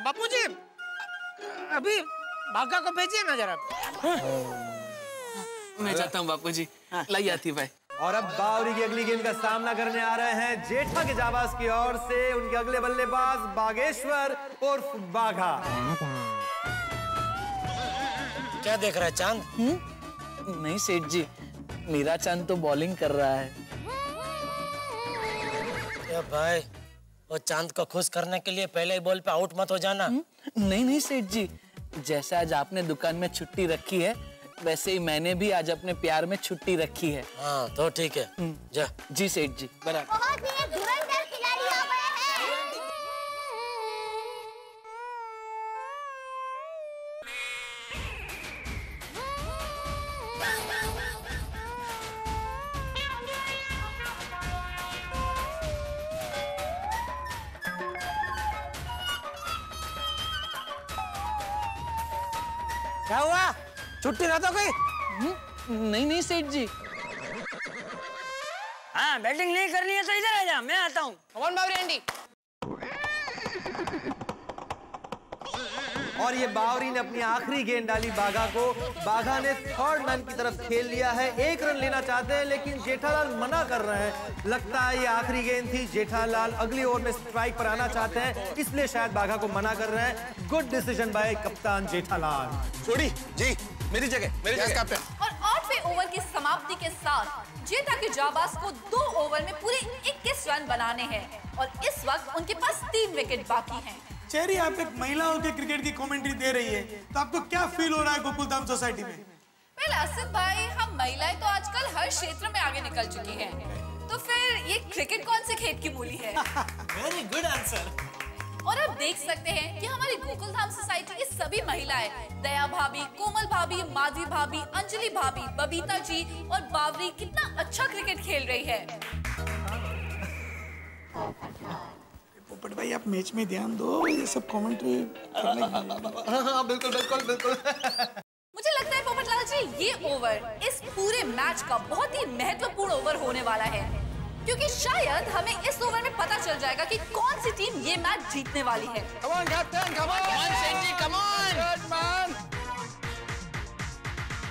बापूजी अभी भागा को भेजिए ना जरा। मैं चाहता हूँ बापूजी, लाई आती भाई। और अब बावरी की अगली गेंद का सामना करने आ रहे हैं जेठा के जाबाज की ओर से उनके अगले बल्लेबाज बागेश्वर उर्फ बाघा। क्या देख रहा है चांद? नहीं सेठ जी, मेरा चांद तो बॉलिंग कर रहा है। क्या भाई, वो चांद को खुश करने के लिए पहले ही बॉल पे आउट मत हो जाना। नहीं सेठ जी, जैसे आज आपने दुकान में छुट्टी रखी है, वैसे ही मैंने भी आज अपने प्यार में छुट्टी रखी है। हाँ तो ठीक है, जा। जी सेठ जी, बराबर। बहुत ही धुरंधर खिलाड़ी आ गए हैं। क्या हुआ? छुट्टी ना तो कोई? नहीं सेठ जी। हाँ, बैटिंग नहीं करनी है तो इधर आ जा, मैं आता हूँ। कौन बावरी आंटी? और ये बावरी ने अपनी आखिरी गेंद डाली बाघा को। बाघा ने 3rd मैन की तरफ खेल लिया है। 1 रन लेना चाहते हैं लेकिन जेठालाल मना कर रहे हैं। लगता है ये आखिरी गेंद थी। जेठालाल अगली ओवर में स्ट्राइक पर आना चाहते हैं, इसलिए शायद बाघा को मना कर रहे हैं। गुड डिसीजन बाय कप्तान जेठालाल। छोड़ी जी, मेरी जगह कैप्टन। और 8वें ओवर की समाप्ति के साथ जेठा के जाबाज को 2 ओवर में पूरे 21 रन बनाने हैं और इस वक्त उनके पास 3 विकेट बाकी हैं। चेरी, आप एक महिलाओं के क्रिकेट की कमेंट्री दे रही है, तो आपको क्या फील हो रहा है गोकुलधाम सोसाइटी में? पहले असद भाई, हम महिलाएं तो आजकल हर क्षेत्र में आगे निकल चुकी हैं, तो फिर ये क्रिकेट कौन से खेत की मूली है? Very good answer. और आप देख सकते हैं कि हमारी गोकुलधाम सोसाइटी की सभी महिलाएं, दया भाभी, कोमल भाभी, माधवी भाभी, अंजलि भाभी, बबीता जी और बावरी कितना अच्छा क्रिकेट खेल रही है। पोपट भाई, आप मैच में ध्यान दो, ये सब कमेंट्री करने की। हाँ, बिल्कुल। मुझे लगता है पोपटलाल जी, ये ओवर इस पूरे मैच का बहुत ही महत्वपूर्ण ओवर होने वाला है, क्योंकि शायद हमें इस ओवर में पता चल जाएगा कि कौन सी टीम ये मैच जीतने वाली है। Come on, captain, come on, सेठ जी, come on। Good man.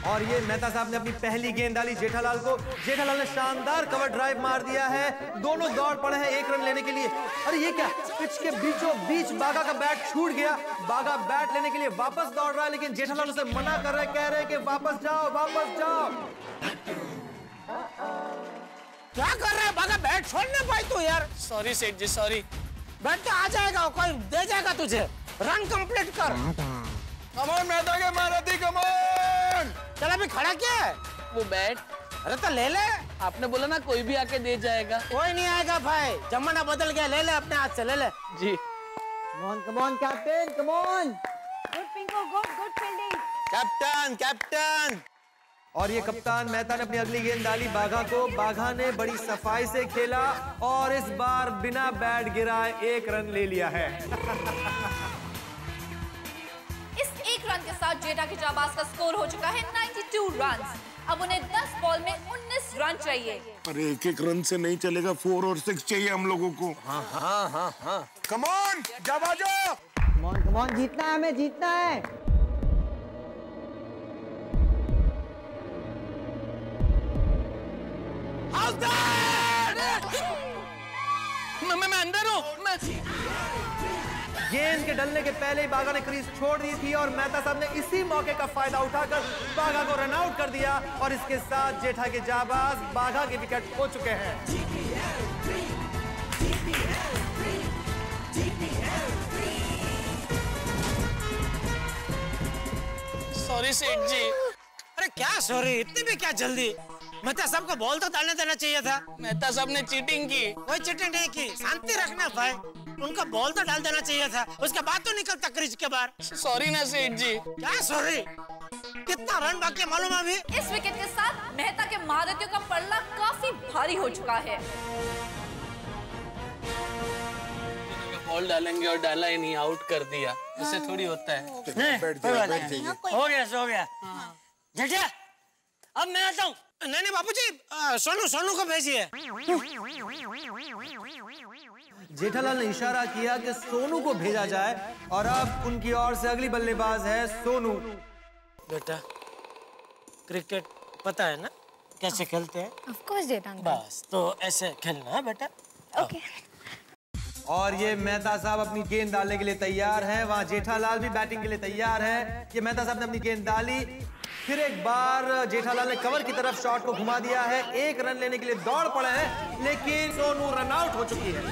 और ये मेहता साहब ने अपनी पहली गेंद डाली जेठालाल को। जेठालाल ने शानदार कवर ड्राइव मार दिया है। दोनों दौड़ पड़े हैं 1 रन लेने के लिए। अरे ये क्या, पिच के बीचों बीच बागा का बैट छूट गया। बागा बैट लेने के लिए वापस दौड़ रहा है, लेकिन जेठालाल उसे मना कर रहे, कह रहे हैं कि वापस जाओ, वापस जाओ। क्या कर रहा है बागा? बैट छोड़ने पाई तू यार। सॉरी सेठ जी, सॉरी। बैट तो आ जाएगा, कोई दे जाएगा तुझे। रन कंप्लीट कर। कमॉन मेहता के महारथी, कमॉन। चल अभी खड़ा क्या है? वो बैट। अरे तो ले ले। आपने बोला ना कोई भी आके दे जाएगा। कोई नहीं आएगा भाई, जमाना बदल गया। ले ले अपने हाथ से, ले ले। जी। Come on captain, come on. Good Pinku, good fielding. Captain, captain. और ये कप्तान मेहता ने अपनी अगली गेंद डाली बाघा को। बाघा ने बड़ी सफाई से खेला और इस बार बिना बैट गिराए 1 रन ले लिया है। इस 1 रन के साथ जेठा के जाबाज का स्कोर हो चुका है 92 रन। अब उन्हें 10 बॉल में 19 रन चाहिए। अरे 1-1 रन से नहीं चलेगा, 4 और 6 चाहिए हम लोगों को। हाँ। कमॉन जाबाजो। कमॉन जीतना है, हमें जीतना है। मैं अंदर हूँ। गेंद के डलने के पहले ही बागा ने क्रीज छोड़ दी थी और मेहता साहब ने इसी मौके का फायदा उठाकर बागा को रन आउट कर दिया और इसके साथ जेठा के जाबाज बागा के विकेट खो चुके हैं। सॉरी सेठ जी। अरे क्या सॉरी, इतनी भी क्या जल्दी? मेहता साहब को बॉल तो डालने देना चाहिए था। मेहता साहब ने चीटिंग की। कोई चीटिंग नहीं की, शांति रखना भाई। उनका बॉल तो डाल देना चाहिए था, उसके बाद तो निकलता क्रीज के बाहर। सॉरी ना सेठ जी। क्या सॉरी? कितना रन बाकी मालूम अभी? इस विकेट के साथ मेहता के महारथियों का पल्ला काफी भारी हो चुका है। बॉल डालेंगे और डाला ही नहीं, आउट कर दिया। ऐसे थोड़ी होता है। हो गया। जेठा, अब मैं आता हूँ। नहीं बापूजी, सोनू को भेजिए। जेठालाल ने इशारा किया कि सोनू को भेजा जाए और अब उनकी ओर से अगली बल्लेबाज है सोनू। बेटा, क्रिकेट पता है ना कैसे खेलते हैं? ऑफ कोर्स जेठा। बस तो ऐसे खेलना है बेटा। ओके। और ये मेहता साहब अपनी गेंद डालने के लिए तैयार हैं। वहां जेठालाल भी बैटिंग के लिए तैयार है। ये मेहता साहब ने अपनी गेंद डाली, फिर एक बार जेठालाल ने कवर की तरफ शॉट को घुमा दिया है। 1 रन लेने के लिए दौड़ पड़े हैं, लेकिन सोनू रन आउट हो चुकी है।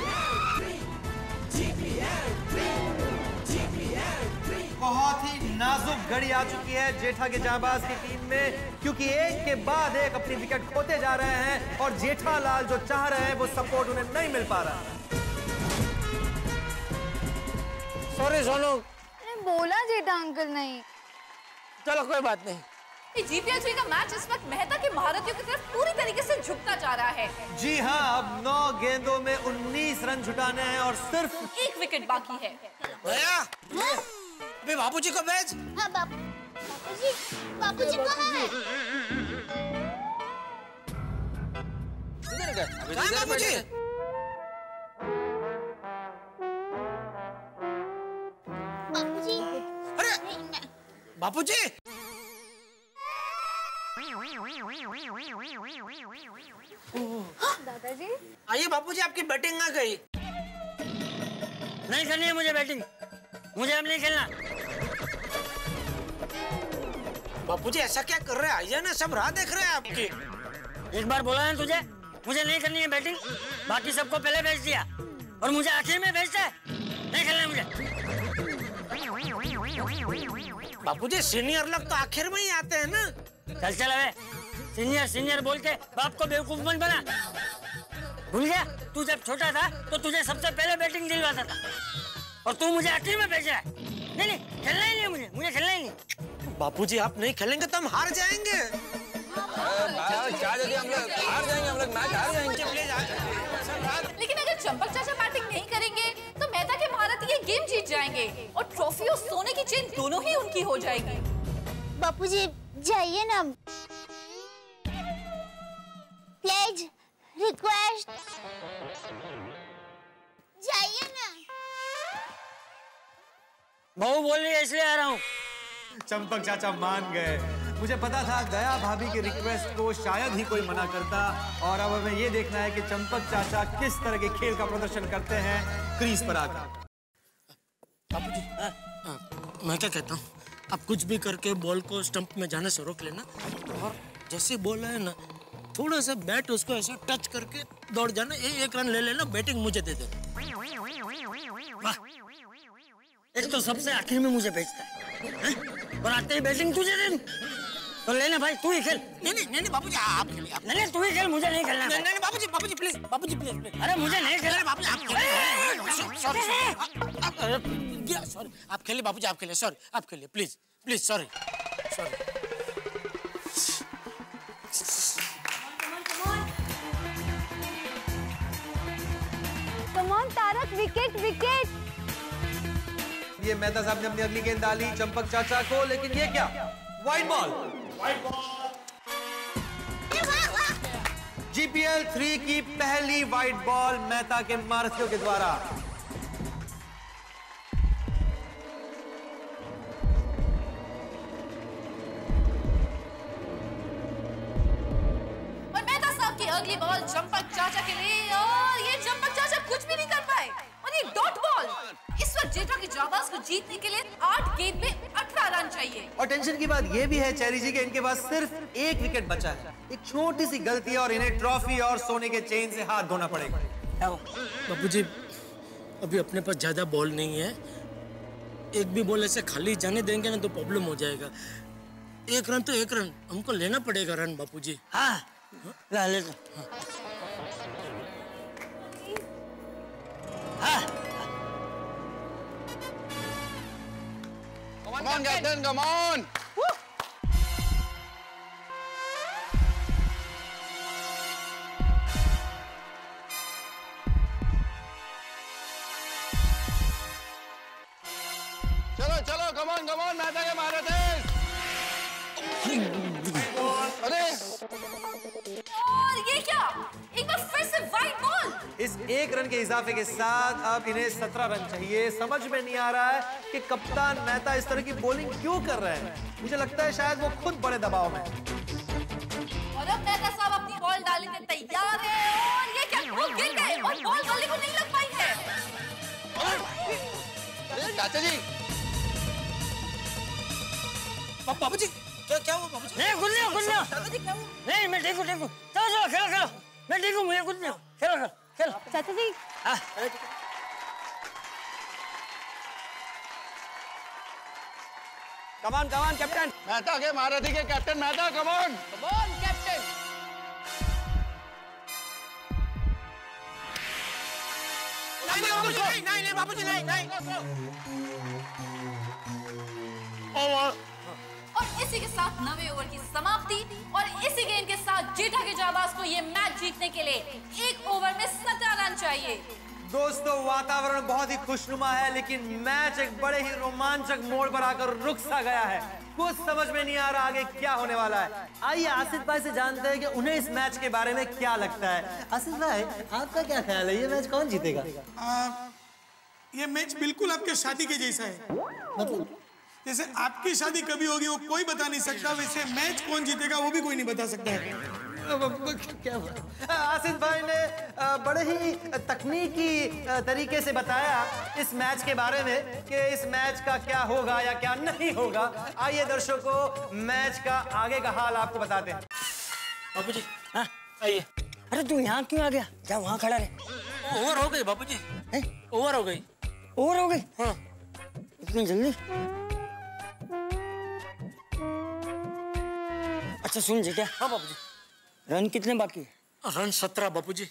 बहुत ही नाजुक घड़ी आ चुकी है जेठा के जाबाज की टीम में, क्योंकि एक के बाद एक अपनी विकेट खोते जा रहे हैं और जेठालाल जो चाह रहे हैं वो सपोर्ट उन्हें नहीं मिल पा रहा। सॉरी सोनू। बोला जेठा अंकल नहीं। चलो कोई बात नहीं। जीपीएल 3 का मैच इस वक्त मेहता के महारथियों की तरफ पूरी तरीके से झुकता जा रहा है। जी हाँ, अब 9 गेंदों में 19 रन जुटाने हैं और सिर्फ 1 विकेट बाकी है। भैया, अभी बापूजी को भेज। हाँ बापूजी कहाँ है? बापूजी? अरे बापूजी, दादाजी। आइए बापूजी, आपकी बैटिंग आ गई। नहीं करनी है मुझे बैटिंग, मुझे अब नहीं खेलना। बापूजी ऐसा क्या कर रहे हैं? आइए ना, सब राह देख रहे हैं आपकी। एक बार बोला है तुझे, मुझे नहीं करनी है बैटिंग। बाकी सबको पहले भेज दिया और मुझे आखिर में भेजता है। नहीं खेलना मुझे। बापूजी सीनियर लोग तो आखिर में ही आते हैं ना। चल अबे, सीनियर बोल के बाप को बेवकूफ मत बना। भूल गया तू जब छोटा था तो तुझे सबसे पहले बैटिंग दिलवाता था और तू मुझे आखिर में भेज रहा है। नहीं खेलना ही नहीं है मुझे खेलना ही नहीं। बापूजी आप नहीं खेलेंगे तो हम हार जाएंगे। लेकिन अगर चंपक चाचा बैटिंग नहीं करेंगे तो मेहता के महारथी ये गेम जीत जाएंगे और ट्रॉफी और सोने की चेन दोनों ही उनकी हो जाएगी। बापूजी जाइए ना, प्लीज रिक्वेस्ट, जाइए ना। बहू बोल रही है इसलिए आ रहा हूँ। चंपक चाचा मान गए। मुझे पता था दया भाभी की रिक्वेस्ट को शायद ही कोई मना करता, और अब हमें ये देखना है कि चंपक चाचा किस तरह के खेल का प्रदर्शन करते हैं क्रीज पर आकर। बापूजी, मैं क्या कहता हूँ, आप कुछ भी करके बॉल को स्टंप में जाने से रोक लेना, और जैसे बॉल है ना, थोड़ा सा बैट उसको ऐसे टच करके दौड़ जाना, एक रन ले लेना, बैटिंग मुझे दे देना। एक तो सबसे आखिर में मुझे भेजता है और आते ही बैटिंग तुझे दे, तो लेना भाई, तू ही खेल। नहीं बाबूजी, आप खेलिए। नहीं तू ही खेल, मुझे नहीं खेलना। नहीं बाबूजी प्लीज, बाबूजी प्लीज। अरे मुझे नहीं खेलना बाबूजी, आप खेलिए। सॉरी, आप खेलिए बाबूजी, आप खेलिए। सॉरी, आप खेलिए please, sorry. Come on Tarak, wicket. ये मेहता साहब ने अपनी अगली गेंद डाली चंपक चाचा को, लेकिन ये क्या, वाइड बॉल। GPL 3 की पहली वाइड बॉल मेहता के मारथियों के द्वारा। और मेहता साहब की अगली बॉल चंपक चाचा के लिए, और ये चंपक चाचा कुछ भी नहीं कर पाए, और ये डॉट बॉल। इस वक्त जेठा की जाबाज को जीतने के लिए 8 गेंद में 18 रन चाहिए। और टेंशन की बात यह भी है चेरी जी कि इनके पास सिर्फ 1 विकेट बचा है। एक छोटी सी गलती है और इन्हें ट्रॉफी और सोने के चेन से हाथ धोना पड़ेगा। बाबूजी, अभी अपने पास ज्यादा बॉल नहीं है, एक भी बॉल ऐसे खाली जाने देंगे ना तो प्रॉब्लम हो जाएगा। 1 रन तो 1 रन हमको लेना पड़ेगा रन बापूजी। हाँ, ले तो। हाँ। Come on, Captain, come on! चलो, come on, मेहता के मारे थे। अरे! और ये क्या? एक बार फिर से वाइड बॉल। इस 1 रन के इजाफे के साथ अब इन्हें 17 रन चाहिए। समझ में नहीं आ रहा है कि कप्तान मेहता इस तरह की बॉलिंग क्यों कर रहे हैं। मुझे लगता है शायद वो खुद बड़े दबाव में। और अब मेहता साहब अपनी बॉल डालने के तैयार है, और ये क्या, वो गिर गए और बॉल गले को नहीं लग पाई है। चाचा जी, बाबूजी, क्या हुआ बाबूजी? नहीं, कुछ नहीं। चाचा जी क्या हुआ? नहीं, मैं ठीक हूँ। चलो, खेलो। मैं ठीक हूँ, मुझे कुछ नहीं। खेलो। चाचा जी, come on, कैप्टन। मेहता के महारथी के captain Mehta, come on, captain. नहीं बाबूजी, नहीं। और इसी के साथ 9वें ओवर की समाप्ति, और इसी गेंद के साथ जेठा के जाबाज को ये मैच जीतने के लिए 1 ओवर में 17 रन चाहिए। दोस्तों, वातावरण बहुत ही खुशनुमा है, लेकिन मैच एक बड़े ही रोमांचक मोड़ पर आकर रुक सा गया है। कुछ समझ में नहीं आ रहा आगे क्या होने वाला है। आइए आसिफ भाई से जानते हैं कि उन्हें इस मैच के बारे में क्या लगता है। आसिफ भाई, आपका क्या ख्याल है, ये मैच कौन जीतेगा? ये मैच बिल्कुल आपके शादी के जैसा है। मतलब जैसे आपकी शादी कभी होगी वो कोई बता नहीं सकता, वैसे मैच कौन जीतेगा वो भी कोई नहीं बता सकता है। क्या आसिफ भाई ने बड़े ही तकनीकी तरीके से बताया इस मैच के बारे में कि इस मैच का क्या होगा या क्या नहीं होगा। आइए दर्शकों, मैच का आगे का हाल आपको बताते हैं। बाबूजी, हाँ आइए। अरे तू यहाँ क्यों आ गया? क्या वहाँ खड़ा रहे? ओवर हो गई बाबूजी। ओवर हो गई। हाँ, इतनी जल्दी? अच्छा सुन जी, क्या? हाँ बाबूजी। रन कितने बाकी है? रन 17 बाबूजी।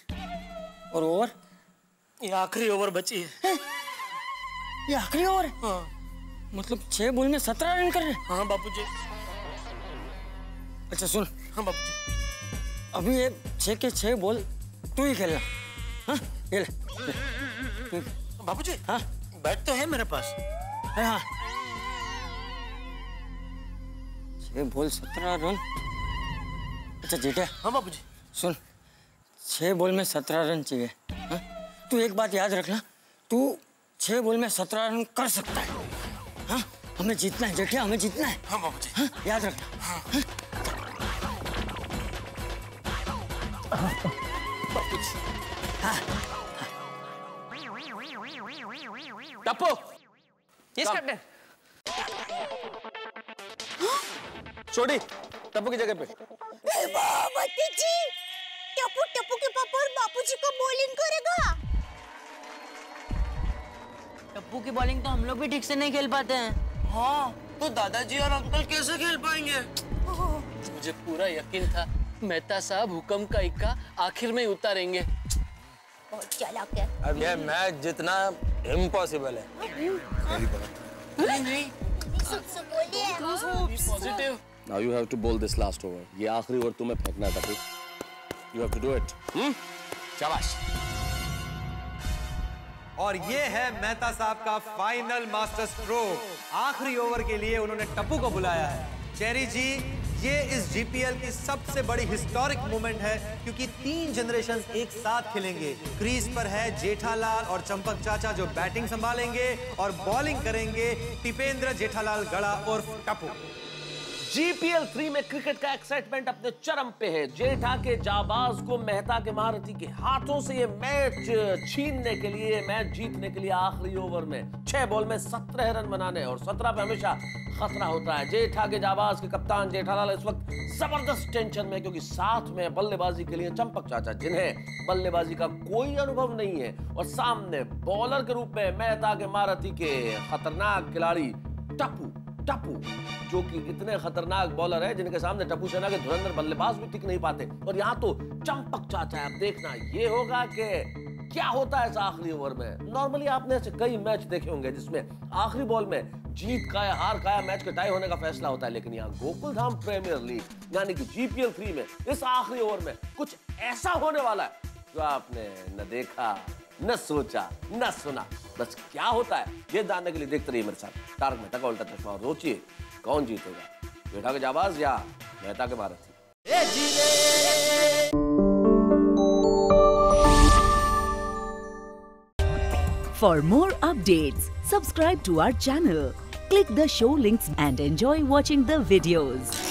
और ओवर? ये आखिरी ओवर बची है। ये आखिरी ओवर है? हाँ। मतलब 6 बॉल में 17 रन कर रहे? हाँ बाबूजी। अच्छा सुन। हाँ बाबूजी। अभी ये 6 के 6 बॉल तू ही खेलना। हाँ, ये ले। बाबूजी, हाँ बैट तो है मेरे पास। हाँ, 6 बॉल 17 रन। अच्छा जेठा। हाँ बाबूजी। सुन, 6 बॉल में 17 रन चाहिए। हाँ? तू एक बात याद रखना, तू 6 बॉल में 17 रन कर सकता है। हाँ? हमें जीतना है जेठा, हमें जीतना है। हाँ बाबूजी। हाँ? याद रखना। Tappu, yes captain. छोटी टप्पू की जगह पे। जी, टप्पू के पापा और बापूजी को बॉलिंग करेगा। टप्पू की बॉलिंग तो हम लोग भी ठीक से नहीं खेल पाते हैं। हाँ, तो दादाजी और अंकल कैसे खेल पाएंगे? मुझे पूरा यकीन था मेहता साहब हुक्म का इक्का आखिर में ही उतारेंगे। चालाक है। अब ये मैच जितना इम्पॉसिबल है। नहीं। Positive. Now you have to bowl this last over. ये आखिरी ओवर तुम्हें फेंकना है Tappu. You have to do it. शाबाश। और ये है मेहता साहब का फाइनल मास्टर स्ट्रोक। आखिरी ओवर के लिए उन्होंने टप्पू को बुलाया है। चेरी जी, ये इस जीपीएल की सबसे बड़ी हिस्टोरिक मोमेंट है क्योंकि 3 जनरेशन एक साथ खेलेंगे। क्रीज पर है जेठालाल और चंपक चाचा जो बैटिंग संभालेंगे और बॉलिंग करेंगे टिपेंद्र जेठालाल गड़ा और टप्पू। जीपीएल 3 में क्रिकेट का एक्साइटमेंट अपने चरम पे है। जेठा के जाबाज को मेहता के महारथी के हाथों से ये मैच छीनने के लिए, मैच जीतने के लिए आखिरी ओवर में 6 बॉल में 17 रन बनाने और 17 पे हमेशा खतरा होता है। जेठा के जाबाज के कप्तान जेठालाल इस वक्त जबरदस्त टेंशन में क्योंकि साथ में बल्लेबाजी के लिए चंपक चाचा जिन्हें बल्लेबाजी का कोई अनुभव नहीं है और सामने बॉलर के रूप में मेहता के महारथी के खतरनाक खिलाड़ी टप्पू जो कि इतने खतरनाक बॉलर है जिनके सामने टप्पू सेना के धुरंधर बल्लेबाज भी टिक नहीं पाते। और यहाँ तो चंपक चाचा है। अब देखना ये होगा कि क्या होता है इस आखिरी ओवर में। नॉर्मली आपने ऐसे कई मैच देखे होंगे जिसमें आखिरी बॉल में जीत का या हार का या मैच के टाई होने का फैसला होता है, लेकिन यहाँ गोकुलधाम प्रीमियर लीग यानी कि जीपीएल 3 में इस आखिरी ओवर में कुछ ऐसा होने वाला है जो आपने न देखा, न सोचा, न सुना। बस क्या होता है ये जानने के लिए देखते रहिए मेरे साथ तारक मेहता का उल्टा चश्मा और सोचिए कौन जीतेगा, जेठा के जाबाज या मेहता के महारथी। For more updates, subscribe to our channel, click the show links and enjoy watching the videos.